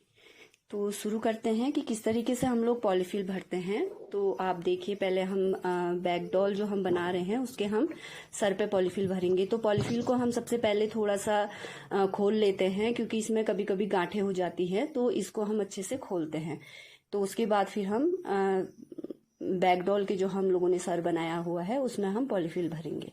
तो शुरू करते हैं कि किस तरीके से हम लोग पॉलीफिल भरते हैं। तो आप देखिए, पहले हम बैक डॉल जो हम बना रहे हैं उसके हम सर पे पॉलीफिल भरेंगे। तो पॉलीफिल को हम सबसे पहले थोड़ा सा खोल लेते हैं, क्योंकि इसमें कभी कभी गांठें हो जाती है, तो इसको हम अच्छे से खोलते हैं। तो उसके बाद फिर हम बैक डॉल के जो हम लोगों ने सर बनाया हुआ है उसमें हम पॉलीफिल भरेंगे।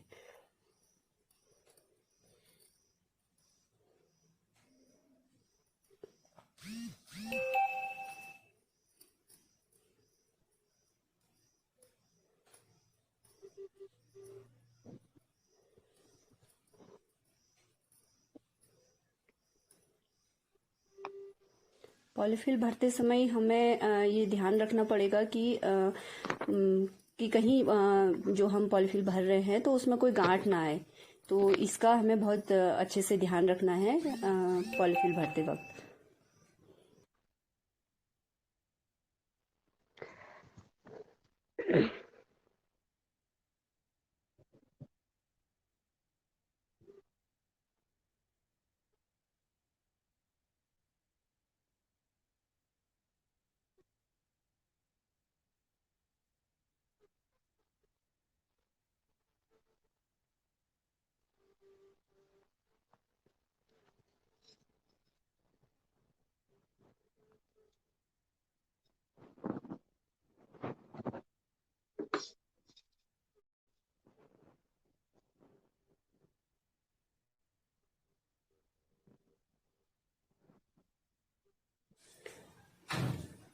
पॉलीफिल भरते समय हमें ये ध्यान रखना पड़ेगा कि कहीं जो हम पॉलीफिल भर रहे हैं तो उसमें कोई गांठ ना आए। तो इसका हमें बहुत अच्छे से ध्यान रखना है पॉलीफिल भरते वक्त।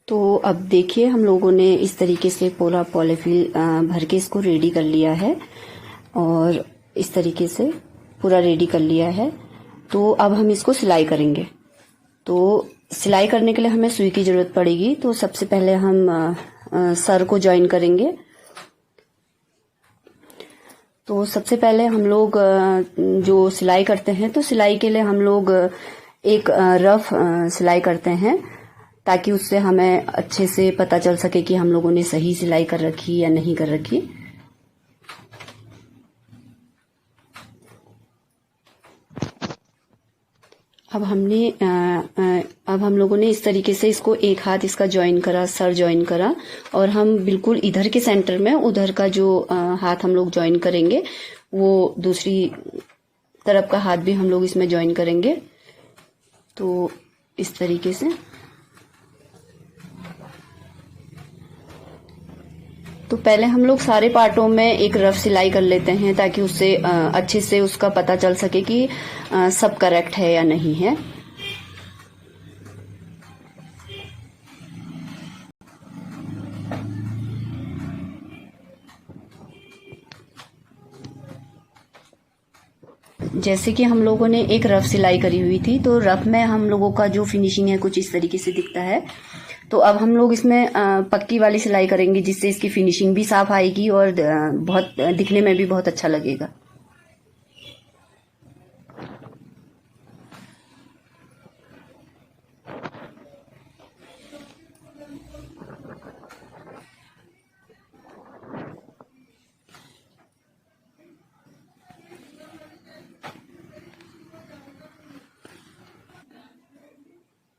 तो अब देखिए, हम लोगों ने इस तरीके से पूरा पॉलीफिल भर के इसको रेडी कर लिया है, और इस तरीके से पूरा रेडी कर लिया है। तो अब हम इसको सिलाई करेंगे। तो सिलाई करने के लिए हमें सुई की जरूरत पड़ेगी। तो सबसे पहले हम सर को ज्वाइन करेंगे। तो सबसे पहले हम लोग जो सिलाई करते हैं, तो सिलाई के लिए हम लोग एक रफ सिलाई करते हैं, ताकि उससे हमें अच्छे से पता चल सके कि हम लोगों ने सही सिलाई कर रखी या नहीं कर रखी। अब हम लोगों ने इस तरीके से इसको एक हाथ इसका ज्वाइन करा, सर ज्वाइन करा, और हम बिल्कुल इधर के सेंटर में उधर का जो हाथ हम लोग ज्वाइन करेंगे, वो दूसरी तरफ का हाथ भी हम लोग इसमें ज्वाइन करेंगे। तो इस तरीके से। तो पहले हम लोग सारे पार्टों में एक रफ सिलाई कर लेते हैं, ताकि उससे अच्छे से उसका पता चल सके कि सब करेक्ट है या नहीं है। जैसे कि हम लोगों ने एक रफ सिलाई करी हुई थी, तो रफ में हम लोगों का जो फिनिशिंग है कुछ इस तरीके से दिखता है। तो अब हम लोग इसमें पक्की वाली सिलाई करेंगे, जिससे इसकी फिनिशिंग भी साफ आएगी और बहुत दिखने में भी बहुत अच्छा लगेगा।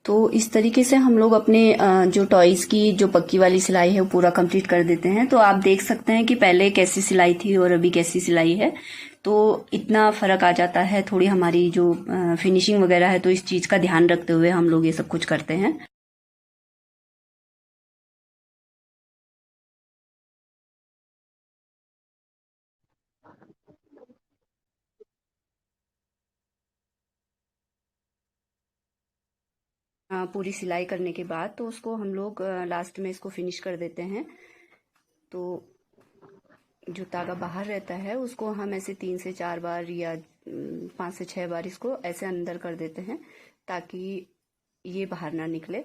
तो इस तरीके से हम लोग अपने जो टॉयज की जो पक्की वाली सिलाई है वो पूरा कंप्लीट कर देते हैं। तो आप देख सकते हैं कि पहले कैसी सिलाई थी और अभी कैसी सिलाई है। तो इतना फर्क आ जाता है, थोड़ी हमारी जो फिनिशिंग वगैरह है, तो इस चीज का ध्यान रखते हुए हम लोग ये सब कुछ करते हैं। पूरी सिलाई करने के बाद तो उसको हम लोग लास्ट में इसको फिनिश कर देते हैं। तो जो तागा बाहर रहता है उसको हम ऐसे 3 से 4 बार या 5 से 6 बार इसको ऐसे अंदर कर देते हैं, ताकि ये बाहर ना निकले।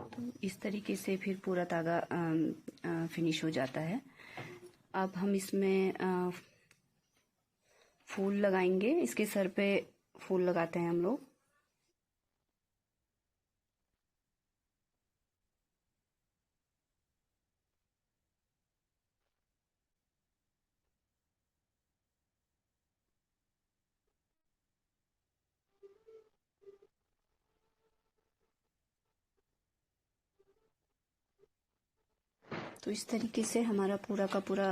तो इस तरीके से फिर पूरा धागा फिनिश हो जाता है। अब हम इसमें फूल लगाएंगे, इसके सर पे फूल लगाते हैं हम लोग। तो इस तरीके से हमारा पूरा का पूरा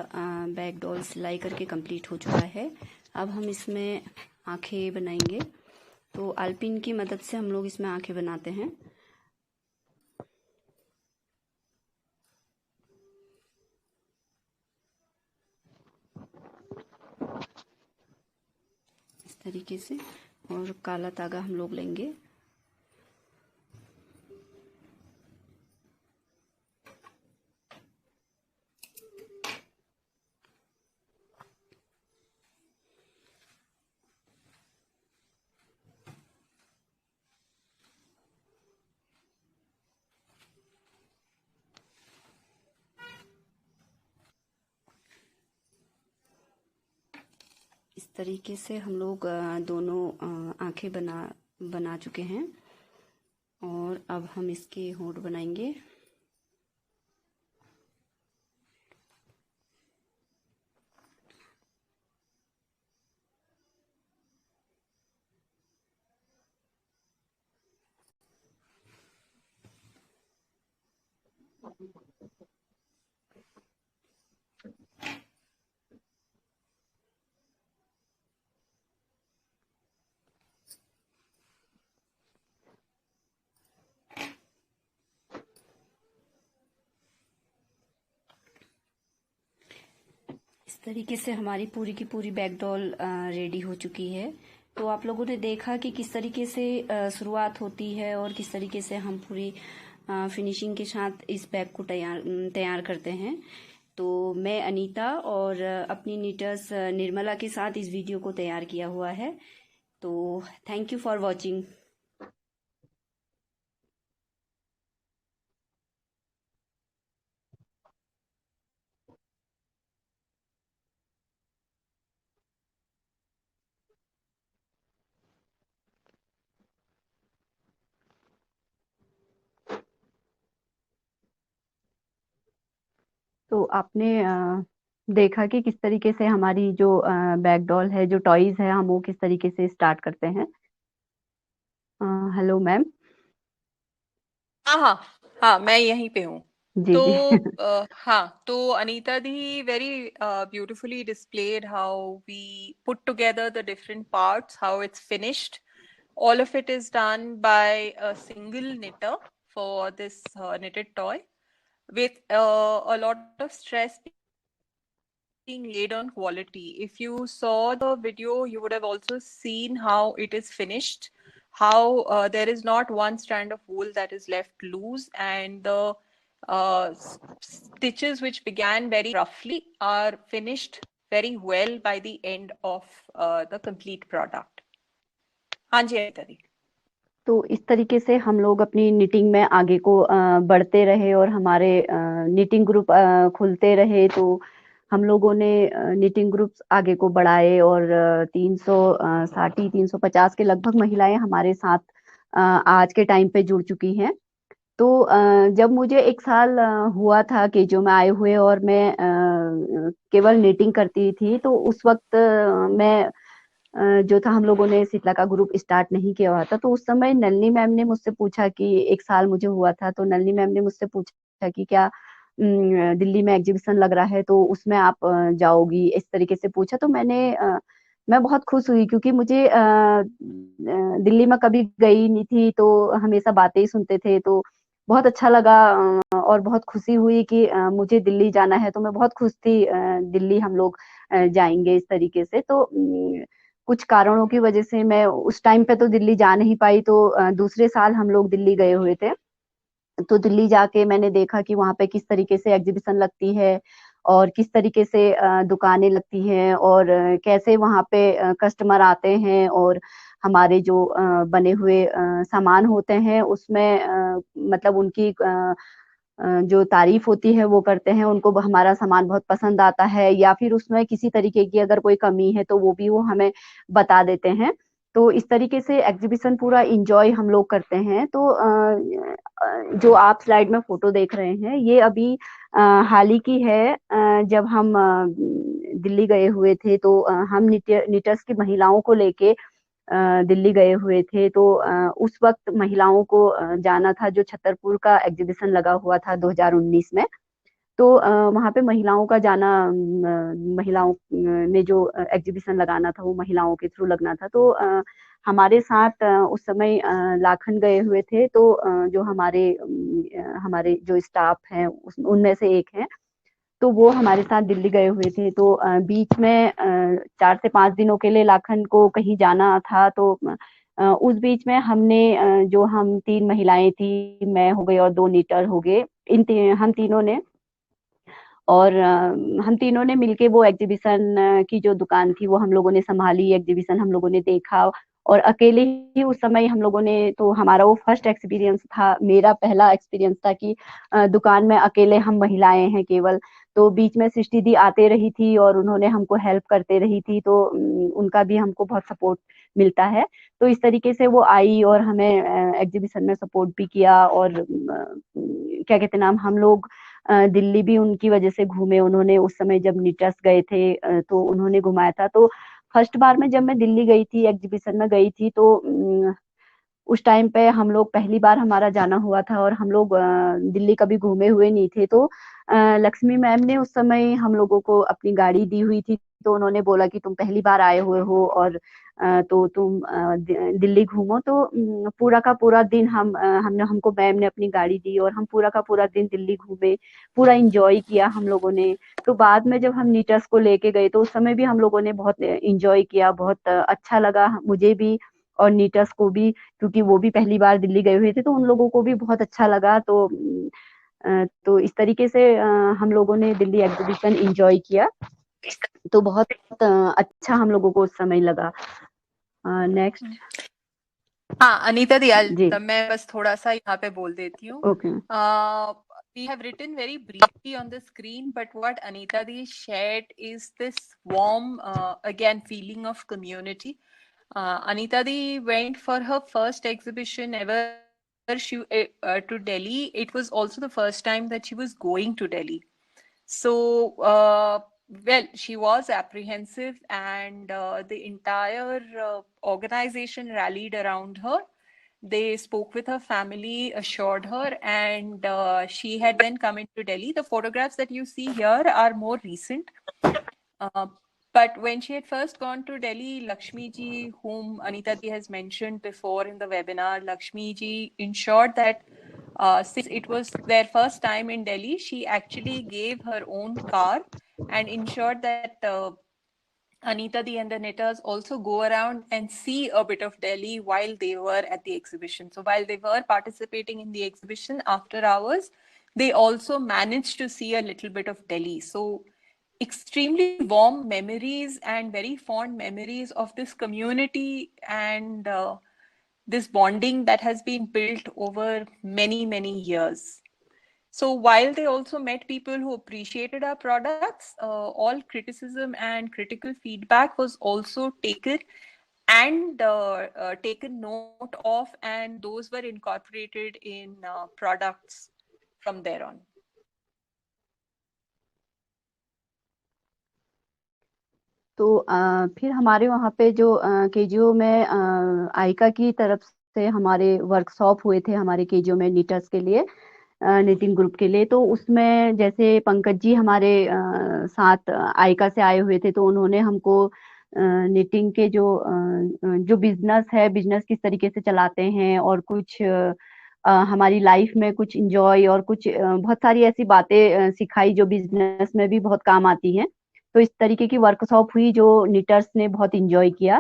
बैक डॉल सिलाई करके कंप्लीट हो चुका है। अब हम इसमें आंखें बनाएंगे। तो आलपिन की मदद से हम लोग इसमें आंखें बनाते हैं। इस तरीके से, और काला धागा हम लोग लेंगे। इस तरीके से हम लोग दोनों आंखें बना चुके हैं। और अब हम इसके होंठ बनाएंगे। इस तरीके से हमारी पूरी की पूरी बैक डॉल रेडी हो चुकी है। तो आप लोगों ने देखा कि किस तरीके से शुरुआत होती है और किस तरीके से हम पूरी फिनिशिंग के साथ इस बैग को तैयार करते हैं। तो मैं अनीता और अपनी नीटर्स निर्मला के साथ इस वीडियो को तैयार किया हुआ है। तो थैंक यू फॉर वॉचिंग। तो आपने देखा कि किस तरीके से हमारी जो बैक डॉल है, जो टॉयज है, हम वो किस तरीके से स्टार्ट करते हैं। Hello ma'am. हाँ हाँ हाँ, मैं यहीं पे हूँ। जी तो जी। हाँ, तो अनीता दी very beautifully displayed how we put together the different parts, how it's finished. All of it is done by a single knitter for this knitted toy, with a lot of stress being laid on quality. If you saw the video, you would have also seen how it is finished, how there is not one strand of wool that is left loose, and the stitches which began very roughly are finished very well by the end of the complete product. हाँ जी अनीता दी। तो इस तरीके से हम लोग अपनी knitting में आगे को बढ़ते रहे और हमारे निटिंग ग्रुप खुलते रहे। तो हम लोगों ने निटिंग ग्रुप्स आगे को बढ़ाए और 360 350 के लगभग महिलाएं हमारे साथ आज के टाइम पे जुड़ चुकी हैं। तो जब मुझे 1 साल हुआ था केजो में आए हुए और मैं केवल निटिंग करती थी, तो उस वक्त मैं जो था, हम लोगों ने शीतला का ग्रुप स्टार्ट नहीं किया हुआ था। तो उस समय नलिनी मैम ने मुझसे पूछा कि 1 साल मुझे हुआ था, तो नलिनी मैम ने मुझसे पूछा कि क्या दिल्ली में एग्जीबिशन लग रहा है तो उसमें आप जाओगी, इस तरीके से पूछा। तो मैं बहुत खुश हुई क्योंकि मुझे दिल्ली में कभी गई नहीं थी, तो हमेशा बातें ही सुनते थे। तो बहुत अच्छा लगा और बहुत खुशी हुई कि मुझे दिल्ली जाना है। तो मैं बहुत खुश थी, दिल्ली हम लोग जाएंगे इस तरीके से। तो कुछ कारणों की वजह से मैं उस टाइम पे तो दिल्ली जा नहीं पाई। तो दूसरे साल हम लोग दिल्ली गए हुए थे। तो दिल्ली जाके मैंने देखा कि वहां पे किस तरीके से एग्जीबिशन लगती है और किस तरीके से दुकानें लगती हैं और कैसे वहां पे कस्टमर आते हैं और हमारे जो बने हुए सामान होते हैं उसमें मतलब उनकी जो तारीफ होती है वो करते हैं, उनको हमारा सामान बहुत पसंद आता है, या फिर उसमें किसी तरीके की अगर कोई कमी है तो वो भी वो हमें बता देते हैं। तो इस तरीके से एग्जीबिशन पूरा इंजॉय हम लोग करते हैं। तो जो आप स्लाइड में फोटो देख रहे हैं ये अभी हाल ही की है। जब हम दिल्ली गए हुए थे तो हम निटर्स की महिलाओं को लेके दिल्ली गए हुए थे। तो उस वक्त महिलाओं को जाना था, जो छतरपुर का एग्जीबिशन लगा हुआ था 2019 में। तो वहाँ पे महिलाओं का जाना, महिलाओं ने जो एग्जीबिशन लगाना था वो महिलाओं के थ्रू लगना था। तो हमारे साथ उस समय लाखन गए हुए थे। तो जो हमारे जो स्टाफ हैं उनमें से एक हैं, तो वो हमारे साथ दिल्ली गए हुए थे। तो बीच में 4 से 5 दिनों के लिए लाखन को कहीं जाना था। तो उस बीच में हमने जो हम 3 महिलाएं थी, मैं हो गई और 2 नीटर हो गए, हम तीनों ने, और हम तीनों ने मिलके वो एग्जीबिशन की जो दुकान थी वो हम लोगों ने संभाली, एग्जीबिशन हम लोगों ने देखा। और अकेले ही उस समय हम लोगों ने, तो हमारा वो फर्स्ट एक्सपीरियंस था, मेरा पहला एक्सपीरियंस था कि दुकान में अकेले हम महिलाएं हैं केवल। तो बीच में सृष्टि दी आते रही थी और उन्होंने हमको हेल्प करते रही थी। तो उनका भी हमको बहुत सपोर्ट मिलता है। तो इस तरीके से वो आई और हमें एग्जीबिशन में सपोर्ट भी किया। और क्या कहते नाम, हम लोग दिल्ली भी उनकी वजह से घूमे। उन्होंने उस समय जब निटर्स गए थे तो उन्होंने घुमाया था। तो फर्स्ट बार में जब मैं दिल्ली गई थी, एग्जीबिशन में गई थी, तो उस टाइम पे हम लोग, पहली बार हमारा जाना हुआ था और हम लोग दिल्ली कभी घूमे हुए नहीं थे। तो लक्ष्मी मैम ने उस समय हम लोगों को अपनी गाड़ी दी हुई थी। तो उन्होंने बोला कि तुम पहली बार आए हुए हो और तो तुम दिल्ली घूमो। तो पूरा का पूरा दिन हमको मैम ने अपनी गाड़ी दी और हम पूरा का पूरा दिन दिल्ली घूमे, पूरा इंजॉय किया हम लोगों ने। तो बाद में जब हम नीटर्स को लेके गए तो उस समय भी हम लोगों ने बहुत इंजॉय किया, बहुत अच्छा लगा मुझे भी और नीटर्स को भी, क्योंकि वो भी पहली बार दिल्ली गए हुए थे तो उन लोगों को भी बहुत अच्छा लगा। तो इस तरीके से हम लोगों ने दिल्ली एग्जीबिशन इंजॉय किया। तो बहुत अच्छा हम लोगों को उस समय लगा। नेक्स्ट। हाँ अनीता दी, जी, तब मैं बस थोड़ा सा यहाँ पे बोल देती हूँ। Okay. We have written very briefly on the screen, but what Anita Di shared is this warm, again, feeling of community. Anita Di went for her first exhibition ever to Delhi. It was also the first time that she was going to Delhi. So, well, she was apprehensive, and the entire organization rallied around her. They spoke with her family, assured her, and she had then come into Delhi. The photographs that you see here are more recent. But when she had first gone to Delhi, Lakshmi ji, whom Anita ji has mentioned before in the webinar, Lakshmi ji ensured that since it was their first time in Delhi, she actually gave her own car and ensured that Anita Di and the knitters also go around and see a bit of Delhi while they were at the exhibition. So while they were participating in the exhibition after hours, they also managed to see a little bit of Delhi. So extremely warm memories and very fond memories of this community and this bonding that has been built over many, many years. So while they also met people who appreciated our products, all criticism and critical feedback was also taken and taken note of, and those were incorporated in products from there on. तो फिर हमारे वहाँ पे जो केजीओ में आइका की तरफ से हमारे वर्कशॉप हुए थे हमारे केजीओ में नीटर्स के लिए, निटिंग ग्रुप के लिए। तो उसमें जैसे पंकज जी हमारे साथ आइका से आए हुए थे, तो उन्होंने हमको निटिंग के जो बिजनेस है, बिजनेस किस तरीके से चलाते हैं, और कुछ हमारी लाइफ में कुछ इंजॉय और कुछ बहुत सारी ऐसी बातें सिखाई जो बिजनेस में भी बहुत काम आती हैं। तो इस तरीके की वर्कशॉप हुई जो निटर्स ने बहुत इंजॉय किया।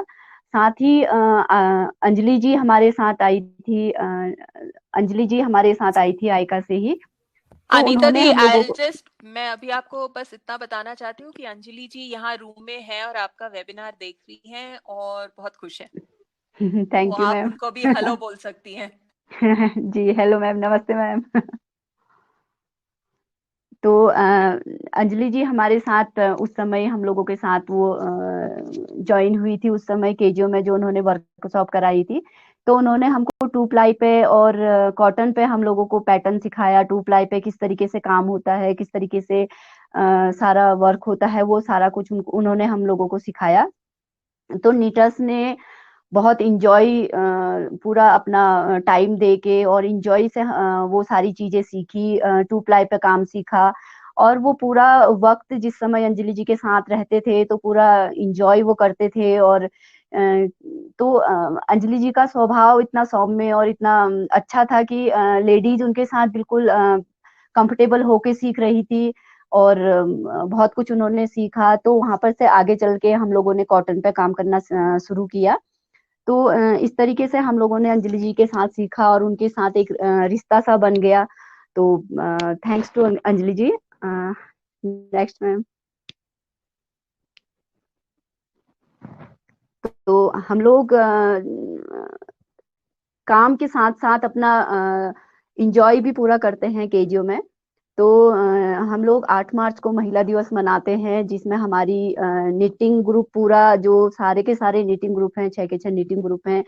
साथ ही अंजलि जी हमारे साथ आई थी, अंजलि जी हमारे साथ आई थी आइका से ही। तो अनीता उन्होंने दी, हम लोगों को, मैं अभी आपको बस इतना बताना चाहती हूँ कि अंजलि जी यहाँ रूम में हैं और आपका वेबिनार देख रही हैं और बहुत खुश हैं। थैंक तो यू आप मैम। उनको भी हेलो बोल सकती हैं। जी हेलो मैम, नमस्ते मैम। तो अंजलि जी हमारे साथ उस समय हम लोगों के साथ वो ज्वाइन हुई थी उस समय केजीओ में, जो उन्होंने वर्कशॉप कराई थी। तो उन्होंने हमको टू प्लाई पे और कॉटन पे हम लोगों को पैटर्न सिखाया। टू प्लाई पे किस तरीके से काम होता है, किस तरीके से सारा वर्क होता है, वो सारा कुछ उन्होंने हम लोगों को सिखाया। तो नीटर्स ने बहुत इंजॉय पूरा अपना टाइम दे के और इंजॉय से वो सारी चीजें सीखी, टू प्लाई पे काम सीखा। और वो पूरा वक्त जिस समय अंजलि जी के साथ रहते थे तो पूरा इंजॉय वो करते थे। और तो अंजलि जी का स्वभाव इतना सौम्य और इतना अच्छा था कि लेडीज उनके साथ बिल्कुल कंफर्टेबल होके सीख रही थी। और बहुत कुछ उन्होंने सीखा। तो वहां पर से आगे चल के हम लोगों ने कॉटन पे काम करना शुरू किया। तो इस तरीके से हम लोगों ने अंजलि जी के साथ सीखा और उनके साथ एक रिश्ता सा बन गया। तो thanks to Anjali ji. Next ma'am. तो हम लोग काम के साथ साथ अपना इंजॉय भी पूरा करते हैं केजीओ में। तो हम लोग 8 मार्च को महिला दिवस मनाते हैं, जिसमें हमारी निटिंग ग्रुप पूरा, जो सारे के सारे निटिंग ग्रुप हैं, 6 के 6 निटिंग ग्रुप हैं,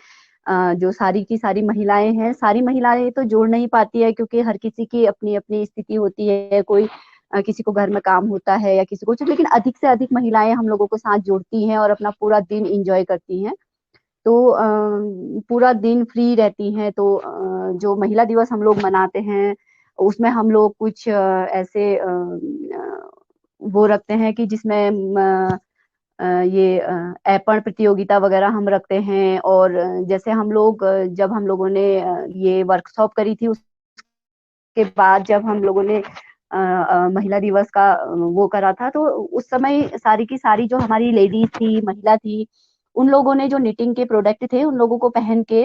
जो सारी की सारी महिलाएं हैं। सारी महिलाएं तो जोड़ नहीं पाती है, क्योंकि हर किसी की अपनी अपनी स्थिति होती है। कोई किसी को घर में काम होता है या किसी को, लेकिन अधिक से अधिक महिलाएं हम लोगों को साथ जोड़ती हैं और अपना पूरा दिन इंजॉय करती हैं। तो पूरा दिन फ्री रहती हैं। तो जो महिला दिवस हम लोग मनाते हैं उसमें हम लोग कुछ ऐसे वो रखते हैं कि जिसमें ये ऐपण प्रतियोगिता वगैरह हम रखते हैं। और जैसे हम लोग जब हम लोगों ने ये वर्कशॉप करी थी, उसके बाद जब हम लोगों ने महिला दिवस का वो करा था, तो उस समय सारी की सारी जो हमारी लेडीज थी, महिला थी, उन लोगों ने जो निटिंग के प्रोडक्ट थे उन लोगों को पहन के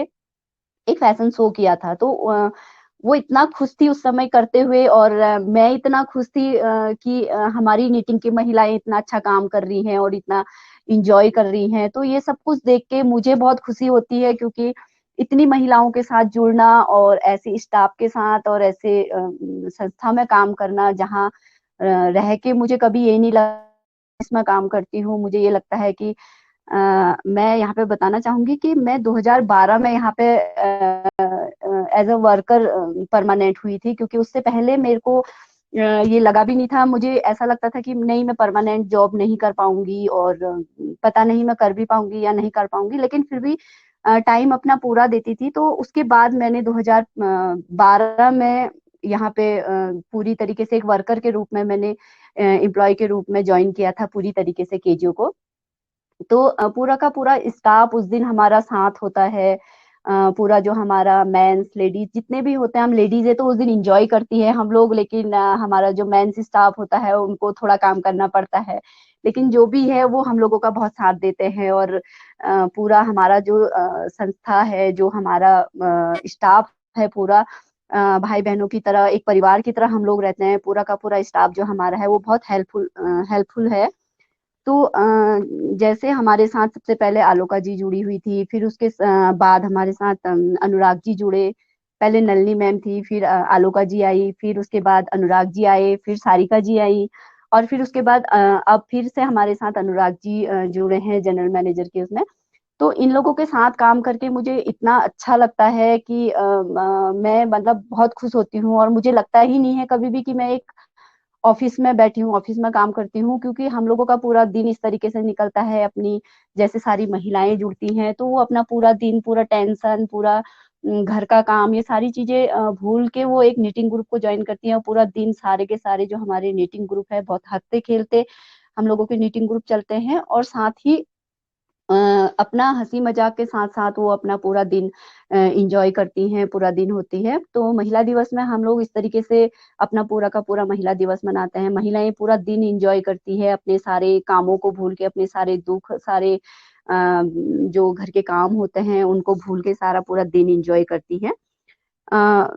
एक फैशन शो किया था। तो वो इतना खुश थी उस समय करते हुए, और मैं इतना खुश थी कि हमारी निटिंग की महिलाएं इतना अच्छा काम कर रही हैं और इतना इंजॉय कर रही हैं। तो ये सब कुछ देख के मुझे बहुत खुशी होती है, क्योंकि इतनी महिलाओं के साथ जुड़ना और ऐसे स्टाफ के साथ और ऐसे संस्था में काम करना, जहाँ रह के मुझे कभी ये नहीं लगा इसमें काम करती हूँ। मुझे ये लगता है कि मैं यहाँ पे बताना चाहूंगी कि मैं 2012 में यहाँ पे एज अ वर्कर परमानेंट हुई थी, क्योंकि उससे पहले मेरे को ये लगा भी नहीं था। मुझे ऐसा लगता था कि नहीं, मैं परमानेंट जॉब नहीं कर पाऊंगी और पता नहीं मैं कर भी पाऊंगी या नहीं कर पाऊंगी, लेकिन फिर भी टाइम अपना पूरा देती थी। तो उसके बाद मैंने 2012 में यहाँ पे पूरी तरीके से एक वर्कर के रूप में मैंने एम्प्लॉय के रूप में ज्वाइन किया था पूरी तरीके से केजीओ को। तो पूरा का पूरा स्टाफ उस दिन हमारा साथ होता है। पूरा जो हमारा मेंस लेडीज जितने भी होते हैं, हम लेडीज है तो उस दिन एंजॉय करती है हम लोग, लेकिन हमारा जो मेंस स्टाफ होता है उनको थोड़ा काम करना पड़ता है। लेकिन जो भी है वो हम लोगों का बहुत साथ देते हैं। और पूरा हमारा जो संस्था है, जो हमारा स्टाफ है पूरा, भाई बहनों की तरह, एक परिवार की तरह हम लोग रहते हैं। पूरा का पूरा स्टाफ जो हमारा है वो बहुत हेल्पफुल है। तो जैसे हमारे साथ सबसे पहले आलोका जी जुड़ी हुई थी, फिर उसके बाद हमारे साथ अनुराग जी जुड़े। पहले नलिनी मैम थी, फिर आलोका जी आई, फिर उसके बाद अनुराग जी आए, फिर सारिका जी आई, और फिर उसके बाद अब फिर से हमारे साथ अनुराग जी जुड़े हैं जनरल मैनेजर के उसमें। तो इन लोगों के साथ काम करके मुझे इतना अच्छा लगता है कि मैं मतलब बहुत खुश होती हूँ। और मुझे लगता ही नहीं है कभी भी कि मैं एक ऑफिस में बैठी हूँ, ऑफिस में काम करती हूँ, क्योंकि हम लोगों का पूरा दिन इस तरीके से निकलता है। अपनी जैसे सारी महिलाएं जुड़ती हैं तो वो अपना पूरा दिन, पूरा टेंशन, पूरा घर का काम, ये सारी चीजें भूल के वो एक नीटिंग ग्रुप को ज्वाइन करती हैं। और पूरा दिन सारे के सारे जो हमारे नीटिंग ग्रुप है, बहुत हंसते खेलते हम लोगों के नीटिंग ग्रुप चलते हैं। और साथ ही अपना हंसी मजाक के साथ साथ वो अपना पूरा दिन इंजॉय करती हैं, पूरा दिन होती है। तो महिला दिवस में हम लोग इस तरीके से अपना पूरा का पूरा महिला दिवस मनाते हैं। महिलाएं पूरा दिन इंजॉय करती है, अपने सारे कामों को भूल के, अपने सारे दुख, सारे जो घर के काम होते हैं उनको भूल के सारा पूरा दिन इंजॉय करती हैं। हाँ,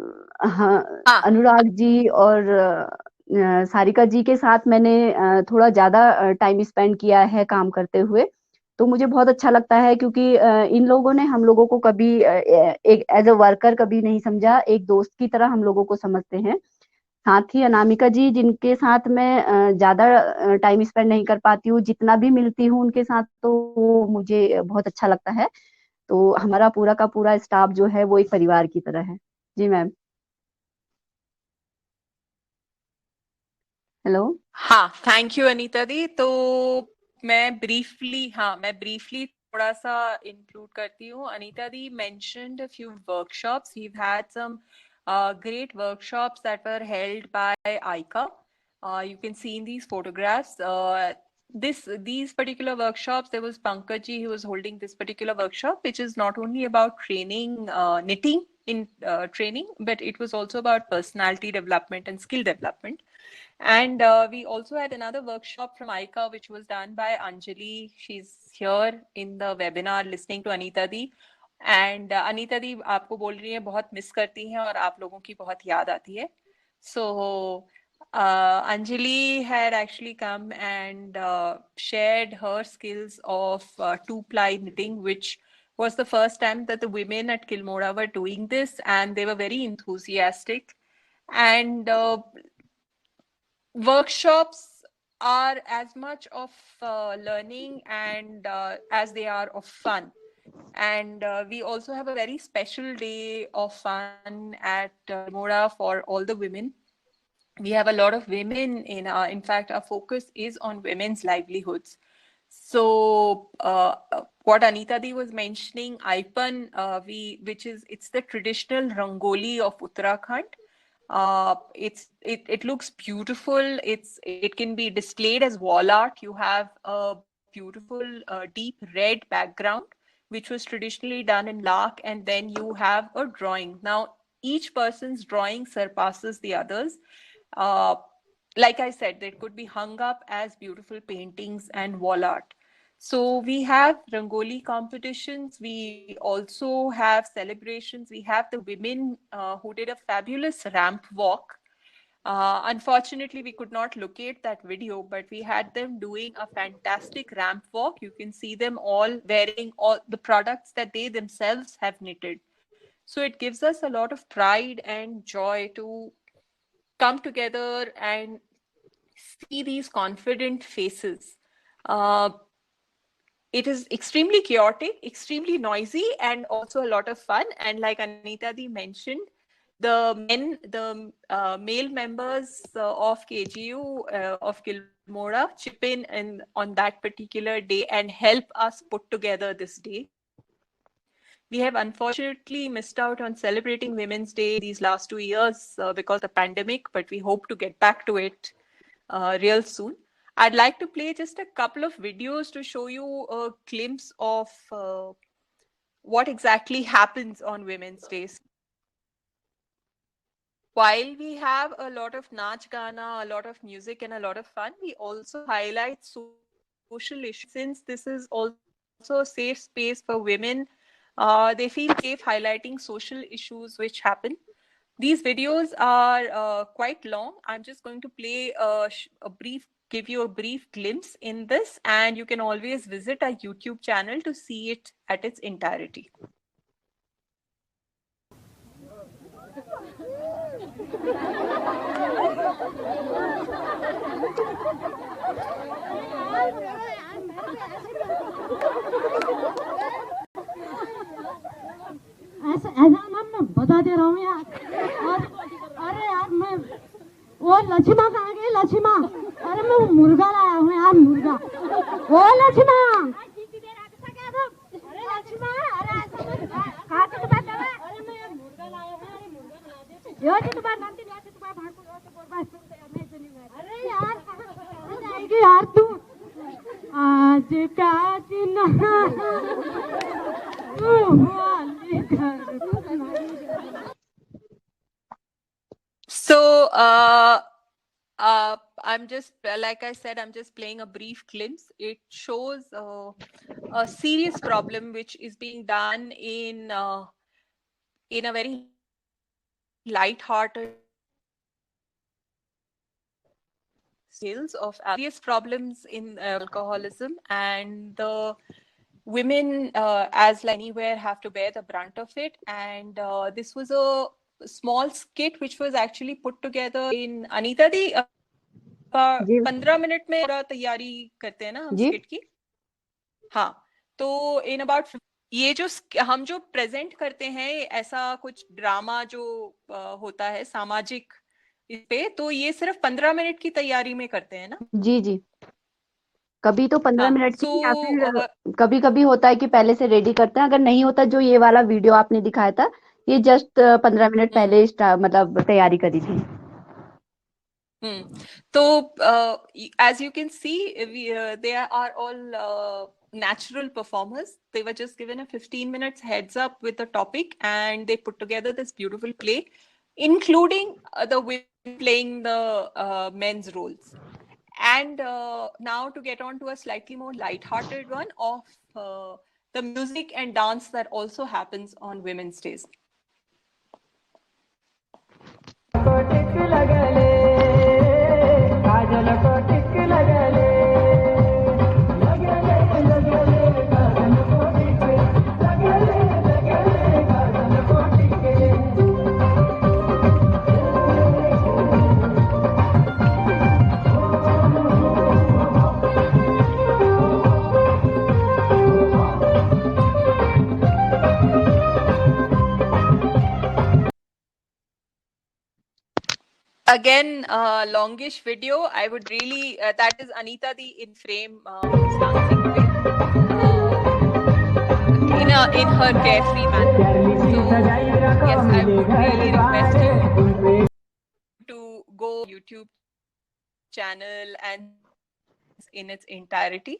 हाँ। अनुराग जी और सारिका जी के साथ मैंने थोड़ा ज्यादा टाइम स्पेंड किया है काम करते हुए। तो मुझे बहुत अच्छा लगता है, क्योंकि इन लोगों ने हम लोगों को कभी एक एज अ वर्कर कभी नहीं समझा, एक दोस्त की तरह हम लोगों को समझते हैं। साथ ही अनामिका जी, जिनके साथ मैं ज्यादा टाइम स्पेंड नहीं कर पाती हूँ, जितना भी मिलती हूँ उनके साथ, तो वो मुझे बहुत अच्छा लगता है। तो हमारा पूरा का पूरा स्टाफ जो है वो एक परिवार की तरह है। जी मैम। हेलो। हाँ, थैंक यू अनीता दी। तो मैं ब्रीफली थोड़ा सा इंक्लूड करती हूँ। अनीता दी mentioned a few workshops. We've had some great workshops that were held by ICA. You can see in these photographs. These particular workshops, there was Pankaj ji who was holding this particular workshop, which is not only about training, knitting in training, but it was also about personality development and skill development. And we also had another workshop from ICA, which was done by Anjali. She's here in the webinar listening to Anita Di. And Anita Di आपको बोल रही है बहुत miss करती हैं और आप लोगों की बहुत याद आती है. So Anjali had actually come and shared her skills of two-ply knitting, which was the first time that the women at Kilmora were doing this, and they were very enthusiastic. And workshops are as much of learning and as they are of fun. And we also have a very special day of fun at Mora for all the women. We have a lot of women in fact, our focus is on women's livelihoods. So what Anita Di was mentioning, Aipan, it's the traditional Rangoli of Uttarakhand. It looks beautiful. It can be displayed as wall art. You have a beautiful deep red background, which was traditionally done in Lak, and then you have a drawing. Now, each person's drawing surpasses the others. Uh, like I said, they could be hung up as beautiful paintings and wall art. So we have Rangoli competitions. We also have celebrations. We have the women who did a fabulous ramp walk. Unfortunately, we could not locate that video, but we had them doing a fantastic ramp walk. You can see them all wearing all the products that they themselves have knitted. So it gives us a lot of pride and joy to come together and see these confident faces. Uh, it is extremely chaotic, extremely noisy, and also a lot of fun. And like Anita Di mentioned, the male members of KGU of Kilmora chip in and on that particular day and help us put together this day. We have unfortunately missed out on celebrating Women's Day these last 2 years because of the pandemic, but we hope to get back to it real soon. I'd like to play just a couple of videos to show you a glimpse of what exactly happens on Women's Day. While we have a lot of Nach Gana, a lot of music, and a lot of fun, we also highlight social issues. Since this is also a safe space for women, they feel safe highlighting social issues which happen. These videos are quite long. I'm just going to play give you a brief glimpse in this, and you can always visit our YouTube channel to see it at its entirety. ऐसा नाम मैं बता दे रहा हूँ यार। अरे यार, मैं वो लक्ष्मा कहाँ गई? लक्ष्मा, अरे मैं वो मुर्गा लाया हूँ यार, मुर्गा। वो लक्ष्मा, अरे लक्ष्मा, अरे कहाँ से बात कर रहा है? अरे मैं मुर्गा लाया हूँ, अरे मुर्गा बना दे। यो जी तुम्हारा नाम तो याद है, तुम्हारा भाग को तो बर्बाद कर दिया, मैं चली गई। अरे यार कहाँ जाएगी यार तू? आज का दिन So, I'm just, like I said, I'm just playing a brief glimpse. It shows a serious problem which is being done in a very light-hearted skills of various problems in alcoholism, and the women, as like anywhere, have to bear the brunt of it. And this was a small skit which was actually put together in Anita di 15 minute में पूरा तैयारी करते हैं ना हम skit की. हाँ, तो इन अबाउट ये जो हम जो प्रेजेंट करते हैं ऐसा कुछ ड्रामा जो होता है सामाजिक इस पे, तो ये सिर्फ 15 मिनट की तैयारी में करते हैं ना. जी जी, कभी तो 15 मिनट की, या फिर so कभी कभी होता है कि पहले से रेडी करते हैं. अगर नहीं होता, जो ये वाला वीडियो आपने दिखाया था, ये जस्ट 15 मिनट पहले मतलब तैयारी करी थी. तो as you can see, they are all natural performers. They were just given a 15 minutes heads up with the topic, and they put together this beautiful play, including the women playing the men's roles. And now to get on to a slightly more light-hearted one of the music and dance that also happens on Women's Days. Again, longish video. I would really, that is Anita di in frame dancing in her carefree manner. So yes, I would really request you to go YouTube channel and in its entirety.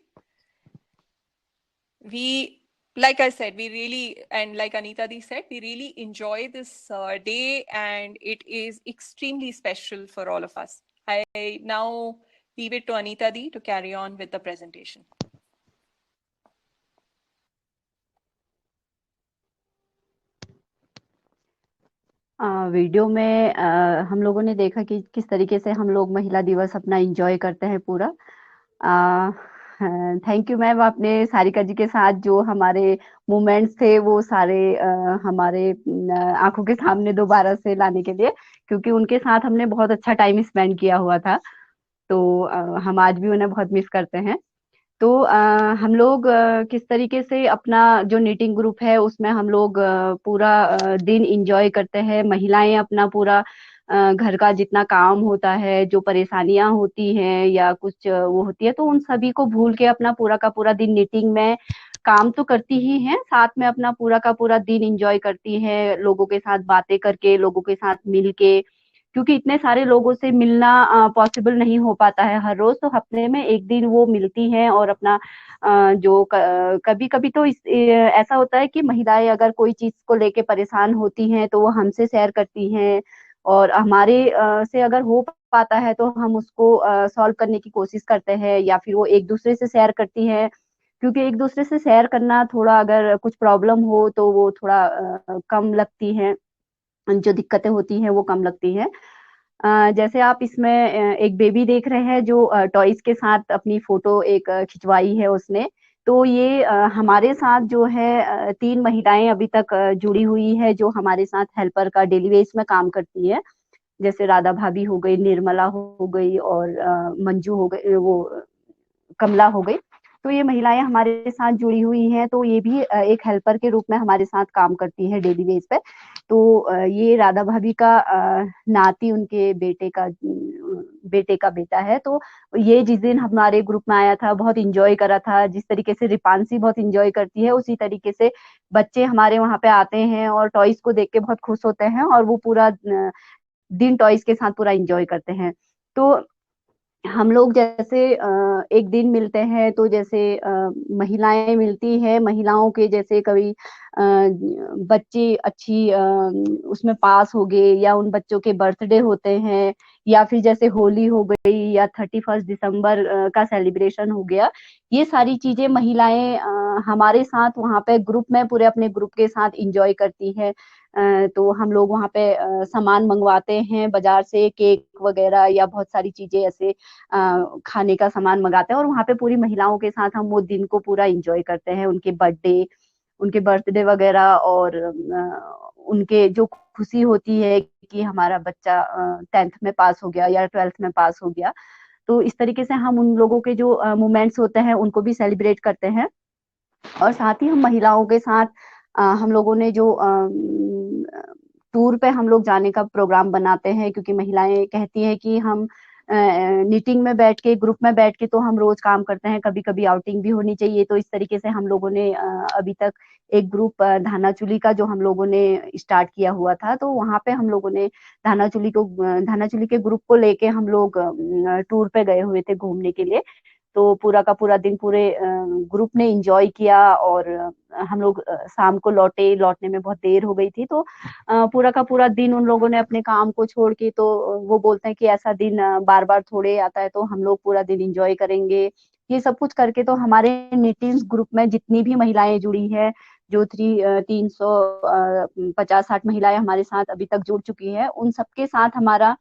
Like I said, we really, and like Anita di said, we really enjoy this day, and it is extremely special for all of us. I now leave it to Anita di to carry on with the presentation. Video में हम लोगों ने देखा कि किस तरीके से हम लोग महिला दिवस अपना एंजॉय करते हैं पूरा. थैंक यू मैम, आपने सारिका जी के साथ जो हमारे मोमेंट्स थे वो सारे हमारे आंखों के सामने दोबारा से लाने के लिए, क्योंकि उनके साथ हमने बहुत अच्छा टाइम स्पेंड किया हुआ था. तो हम आज भी उन्हें बहुत मिस करते हैं. तो हम लोग किस तरीके से अपना जो नीटिंग ग्रुप है उसमें हम लोग पूरा दिन एंजॉय करते हैं. महिलाएं अपना पूरा घर का जितना काम होता है, जो परेशानियां होती हैं या कुछ वो होती है, तो उन सभी को भूल के अपना पूरा का पूरा दिन नीटिंग में काम तो करती ही हैं, साथ में अपना पूरा का पूरा दिन एंजॉय करती हैं, लोगों के साथ बातें करके, लोगों के साथ मिल के, क्योंकि इतने सारे लोगों से मिलना पॉसिबल नहीं हो पाता है हर रोज. तो हफ्ते में एक दिन वो मिलती हैं और अपना जो कभी कभी तो ऐसा होता है कि महिलाएं अगर कोई चीज को लेके परेशान होती हैं तो वो हमसे शेयर करती हैं, और हमारे से अगर हो पाता है तो हम उसको सॉल्व करने की कोशिश करते हैं, या फिर वो एक दूसरे से शेयर करती हैं, क्योंकि एक दूसरे से शेयर करना थोड़ा, अगर कुछ प्रॉब्लम हो तो वो थोड़ा कम लगती है, जो दिक्कतें होती हैं वो कम लगती हैं. जैसे आप इसमें एक बेबी देख रहे हैं जो टॉयज के साथ अपनी फोटो एक खिंचवाई है उसने. तो ये हमारे साथ जो है 3 महिलाएं अभी तक जुड़ी हुई है, जो हमारे साथ हेल्पर का डेली बेस में काम करती है. जैसे राधा भाभी हो गई, निर्मला हो गई, और मंजू हो गई, वो कमला हो गई. तो ये महिलाएं हमारे साथ जुड़ी हुई हैं, तो ये भी एक हेल्पर के रूप में हमारे साथ काम करती है डेली बेस पे. तो ये राधा भाभी का नाती उनके बेटे का बेटा है. तो ये जिस दिन हमारे ग्रुप में आया था बहुत इंजॉय करा था. जिस तरीके से रिपांसी बहुत इंजॉय करती है, उसी तरीके से बच्चे हमारे वहां पे आते हैं और टॉयज को देख के बहुत खुश होते हैं, और वो पूरा दिन टॉयज के साथ पूरा इंजॉय करते हैं. तो हम लोग जैसे एक दिन मिलते हैं, तो जैसे महिलाएं मिलती हैं, महिलाओं के जैसे कभी बच्चे अच्छी उसमें पास हो गए, या उन बच्चों के बर्थडे होते हैं, या फिर जैसे होली हो गई, या 31 दिसंबर का सेलिब्रेशन हो गया. ये सारी चीजें महिलाएं हमारे साथ वहां पे ग्रुप में पूरे अपने ग्रुप के साथ इंजॉय करती है. तो हम लोग वहाँ पे सामान मंगवाते हैं बाजार से, केक वगैरह या बहुत सारी चीजें ऐसे खाने का सामान मंगाते हैं, और वहाँ पे पूरी महिलाओं के साथ हम वो दिन को पूरा एंजॉय करते हैं, उनके बर्थडे वगैरह, और उनके जो खुशी होती है कि हमारा बच्चा 10th में पास हो गया या 12th में पास हो गया। तो इस तरीके से हम उन लोगों के जो मोमेंट्स होते हैं उनको भी सेलिब्रेट करते हैं। और साथ ही हम महिलाओं के साथ हम लोगों ने जो टूर पे हम लोग जाने का प्रोग्राम बनाते हैं, क्योंकि महिलाएं कहती हैं कि हम नीटिंग में बैठ के, ग्रुप में बैठ के तो हम रोज काम करते हैं, कभी कभी आउटिंग भी होनी चाहिए। तो इस तरीके से हम लोगों ने अभी तक एक ग्रुप धानाचुली का जो हम लोगों ने स्टार्ट किया हुआ था, तो वहां पे हम लोगों ने धानाचुली के ग्रुप को लेके हम लोग टूर पे गए हुए थे घूमने के लिए। तो पूरा का पूरा दिन पूरे ग्रुप ने एंजॉय किया, और हम लोग शाम को लौटने में बहुत देर हो गई थी। तो पूरा का पूरा दिन उन लोगों ने अपने काम को छोड़ के, तो वो बोलते हैं कि ऐसा दिन बार बार थोड़े आता है, तो हम लोग पूरा दिन एंजॉय करेंगे। ये सब कुछ करके तो हमारे निटिंग्स ग्रुप में जितनी भी महिलाएं जुड़ी है, जो 350-60 महिलाएं हमारे साथ अभी तक जुड़ चुकी है, उन सबके साथ हमारा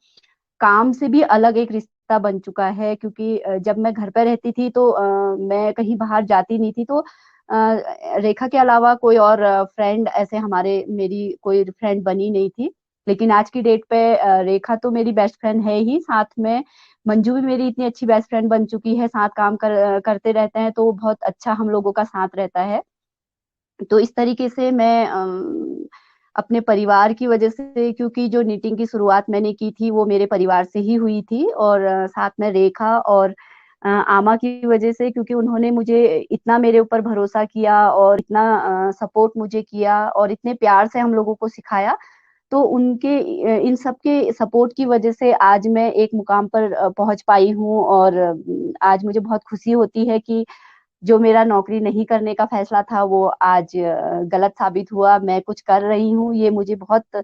काम से भी अलग एक रिश्ता बन चुका है। क्योंकि जब मैं घर पे रहती थी तो मैं कहीं बाहर जाती नहीं थी, तो रेखा के अलावा कोई और फ्रेंड ऐसे मेरी कोई फ्रेंड बनी नहीं थी। लेकिन आज की डेट पे रेखा तो मेरी बेस्ट फ्रेंड है ही, साथ में मंजू भी मेरी इतनी अच्छी बेस्ट फ्रेंड बन चुकी है, साथ काम करते रहते हैं, तो बहुत अच्छा हम लोगों का साथ रहता है। तो इस तरीके से मैं अपने परिवार की वजह से, क्योंकि जो निटिंग की शुरुआत मैंने की थी वो मेरे परिवार से ही हुई थी, और साथ में रेखा और आमा की वजह से, क्योंकि उन्होंने मुझे इतना मेरे ऊपर भरोसा किया और इतना सपोर्ट मुझे किया और इतने प्यार से हम लोगों को सिखाया। तो उनके इन सब के सपोर्ट की वजह से आज मैं एक मुकाम पर पहुंच पाई हूँ, और आज मुझे बहुत खुशी होती है कि जो मेरा नौकरी नहीं करने का फैसला था वो आज गलत साबित हुआ। मैं कुछ कर रही हूँ, ये मुझे बहुत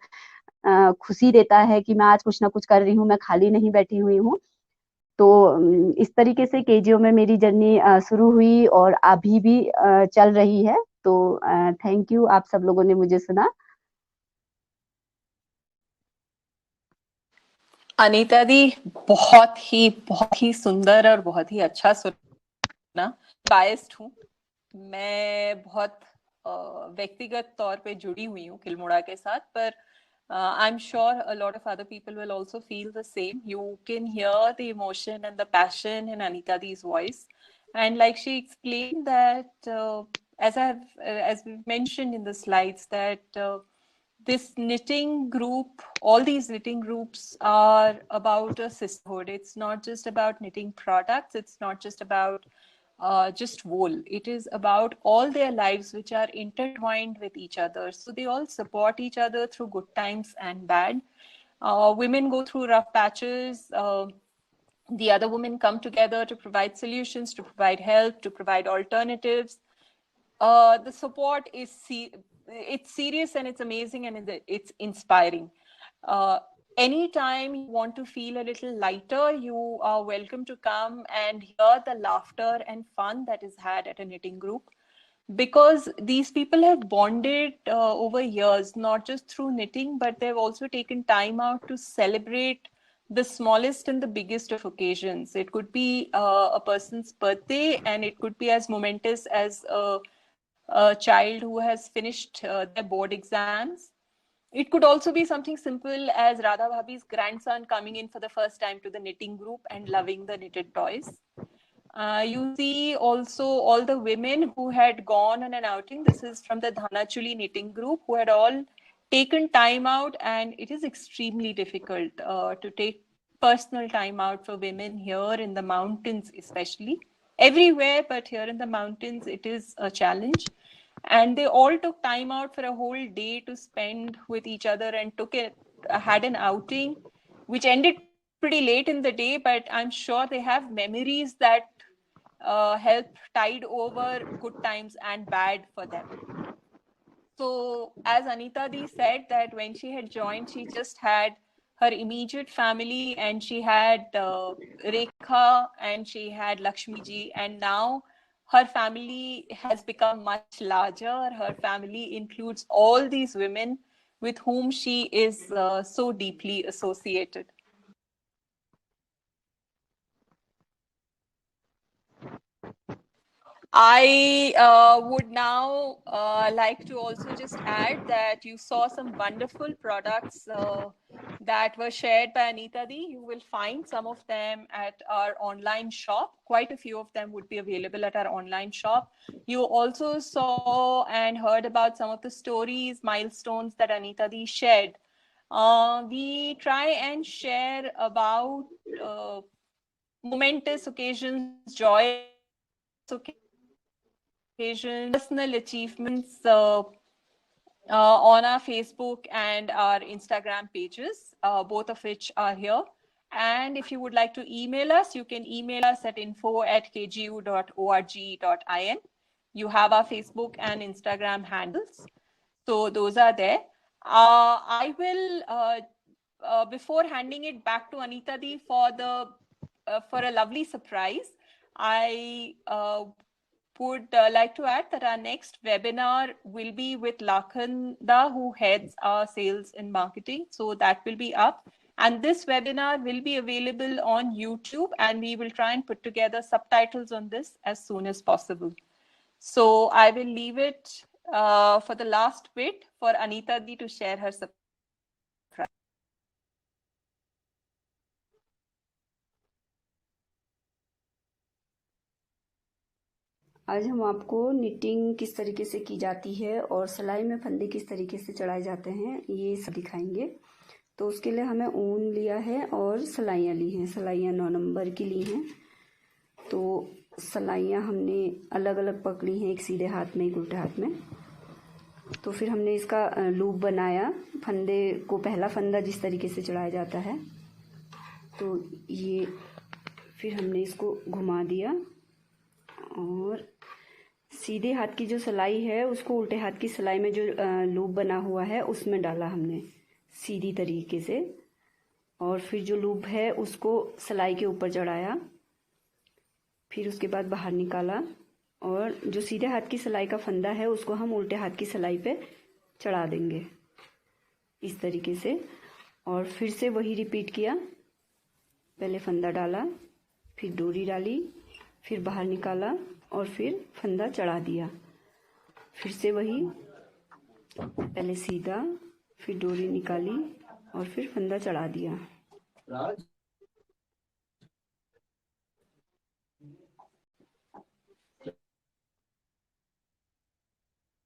खुशी देता है कि मैं आज कुछ ना कुछ कर रही हूँ, मैं खाली नहीं बैठी हुई हूँ। तो इस तरीके से केजीओ में मेरी जर्नी शुरू हुई और अभी भी चल रही है। तो थैंक यू, आप सब लोगों ने मुझे सुना। अनीता दी, बहुत ही सुंदर और बहुत ही अच्छा सुना। बायस्ड हूँ, मैं बहुत व्यक्तिगत तौर पे जुड़ी हुई हूँ किल्मोड़ा के साथ, पर I'm sure a lot of other people will also feel the same. You can hear the emotion and the passion in Anita Di's voice, and like she explained that as we've mentioned in the slides, that this knitting group, all these knitting groups are about a sisterhood. It's not just about knitting products. It's not just about just wool. It is about all their lives which are intertwined with each other. So they all support each other through good times and bad. Women go through rough patches. The other women come together to provide solutions, to provide help, to provide alternatives. The support is it's serious and it's amazing and it's inspiring. Anytime you want to feel a little lighter, you are welcome to come and hear the laughter and fun that is had at a knitting group, because these people have bonded over years, not just through knitting, but they've also taken time out to celebrate the smallest and the biggest of occasions. It could be a person's birthday, and it could be as momentous as a child who has finished their board exams. It could also be something simple as Radha Bhabhi's grandson coming in for the first time to the knitting group and loving the knitted toys. You see also all the women who had gone on an outing. This is from the Dhanachuli knitting group, who had all taken time out, and it is extremely difficult to take personal time out for women here in the mountains, especially. Everywhere, but here in the mountains, it is a challenge. And they all took time out for a whole day to spend with each other and had an outing, which ended pretty late in the day, but I'm sure they have memories that help tide over good times and bad for them. So as Anita Di said, that when she had joined, she just had her immediate family, and she had Rekha, and she had Lakshmi ji, and now her family has become much larger. Her family includes all these women with whom she is so deeply associated. I would now like to also just add that you saw some wonderful products that were shared by Anita Di. You will find some of them at our online shop. Quite a few of them would be available at our online shop. You also saw and heard about some of the stories, milestones that Anita Di shared. We try and share about momentous occasions, joyous occasions, personal achievements on our Facebook and our Instagram pages, both of which are here. And if you would like to email us, you can email us at info@kgu.org.in. You have our Facebook and Instagram handles. So those are there. I will, before handing it back to Anita Di for a lovely surprise, I would like to add that our next webinar will be with Lakhanda, who heads our sales and marketing. So that will be up. And this webinar will be available on YouTube, and we will try and put together subtitles on this as soon as possible. So I will leave it for the last bit for Anita Di to share her surprise. आज हम आपको knitting किस तरीके से की जाती है और सिलाई में फंदे किस तरीके से चढ़ाए जाते हैं ये सब दिखाएंगे। तो उसके लिए हमें ऊन लिया है और सिलाइयाँ ली हैं। सिलाइयाँ 9 नंबर की ली हैं। तो सिलाइयाँ हमने अलग अलग पकड़ी हैं, एक सीधे हाथ में, एक उल्टे हाथ में। तो फिर हमने इसका लूप बनाया। फंदे को पहला फंदा जिस तरीके से चढ़ाया जाता है, तो ये फिर हमने इसको घुमा दिया और सीधे हाथ की जो सिलाई है उसको उल्टे हाथ की सिलाई में जो लूप बना हुआ है उसमें डाला हमने सीधी तरीके से। और फिर जो लूप है उसको सिलाई के ऊपर चढ़ाया। फिर उसके बाद बाहर निकाला और जो सीधे हाथ की सिलाई का फंदा है उसको हम उल्टे हाथ की सिलाई पे चढ़ा देंगे इस तरीके से। और फिर से वही रिपीट किया। पहले फंदा डाला, फिर डोरी डाली, फिर बाहर निकाला और फिर फंदा चढ़ा दिया। फिर से वही, पहले सीधा, फिर डोरी निकाली और फिर फंदा चढ़ा दिया।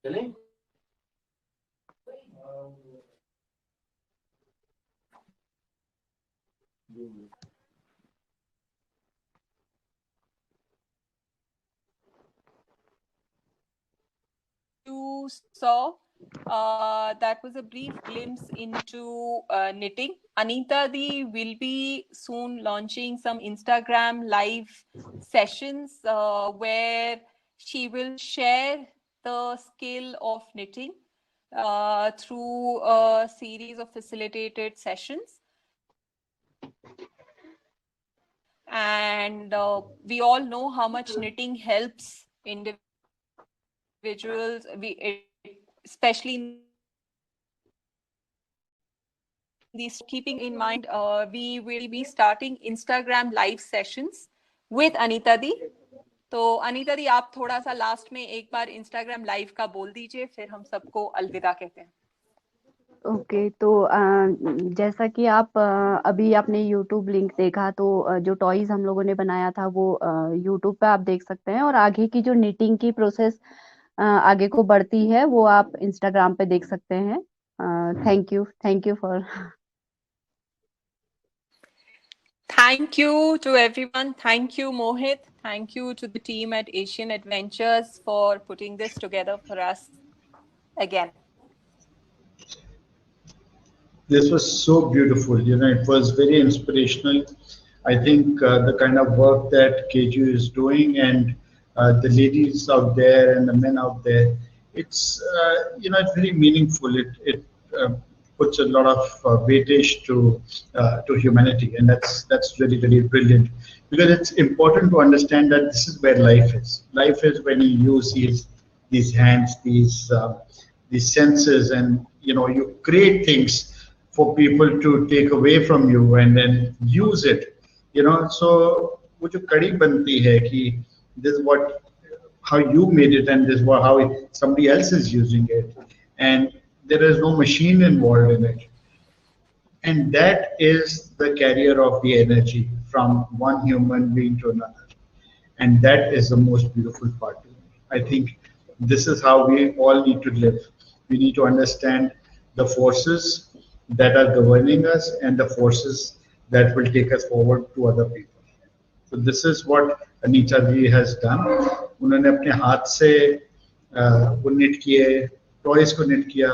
चलें? You saw that was a brief glimpse into knitting. Anita Di will be soon launching some Instagram live sessions where she will share the skill of knitting through a series of facilitated sessions. And we all know how much knitting helps individuals, especially in these. Keeping in mind, we will be starting Instagram live sessions with Anita Di. तो अनीता दी, आप थोड़ा सा last में एक बार Instagram live का बोल दीजिए, फिर हम सबको अलविदा कहते हैं। ओके, तो जैसा कि आप अभी आपने यूट्यूब लिंक देखा, तो जो टॉयज हम लोगों ने बनाया था वो यूट्यूब पे आप देख सकते हैं। और आगे की जो निटिंग की प्रोसेस आगे को बढ़ती है वो आप इंस्टाग्राम पे देख सकते हैं। Thank you for Thank you to everyone. Thank you, Mohit. Thank you to the team at Asian Adventures for putting this together for us again. This was so beautiful. You know, it was very inspirational. I think the kind of work that KGU is doing, and the ladies out there and the men out there, it's you know, it's very meaningful. It puts a lot of weightage to humanity, and that's really, really brilliant, because it's important to understand that this is where life is. Life is when you use these hands, these senses, and you create things for people to take away from you and then use it. So वो जो कड़ी बनती है कि this is what how you made it and this is how somebody else is using it, and there is no machine involved in it, and that is the carrier of the energy from one human being to another, and that is the most beautiful part. I think this is how we all need to live. We need to understand the forces that are governing us and the forces that will take us forward to other people. So this is what Anita ji has done. उन्होंने अपने हाथ से वो knit किए, toys को knit किया.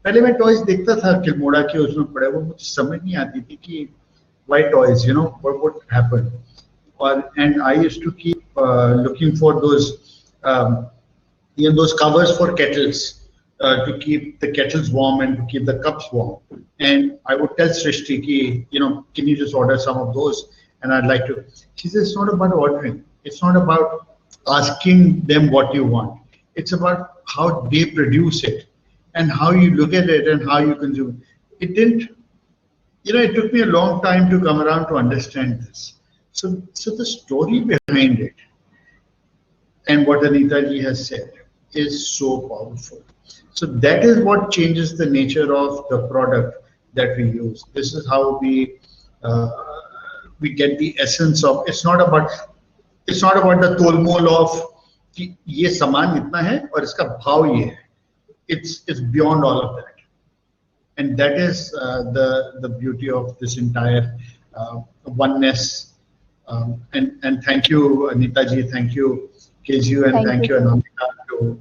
पहले मैं टॉयज देखता था किल्मोड़ा के, उसमें पड़े, वो मुझे समझ नहीं आती थी कि why toys, what would happen. And I used to keep looking for those those covers for kettles to keep the kettles warm and to keep the cups warm. And I would tell Srishti ki, can you just order some of those? And I'd like to. She says, it's not about ordering. It's not about asking them what you want. It's about how they produce it and how you look at it and how you consume it. It didn't, it took me a long time to come around to understand this. So the story behind it and what Anita ji has said is so powerful. So that is what changes the nature of the product that we use. This is how we get the essence of. It's not about the tolmol of कि ये सामान इतना है और इसका भाव ये है. It's beyond all of that, and that is the beauty of this entire oneness. And thank you, Anita ji. Thank you, KGU, and thank you, Anamika,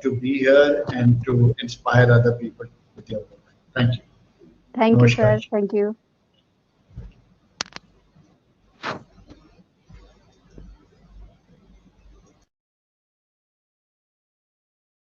to be here and to inspire other people with your work. Thank you. Thank you, sir. Thank you.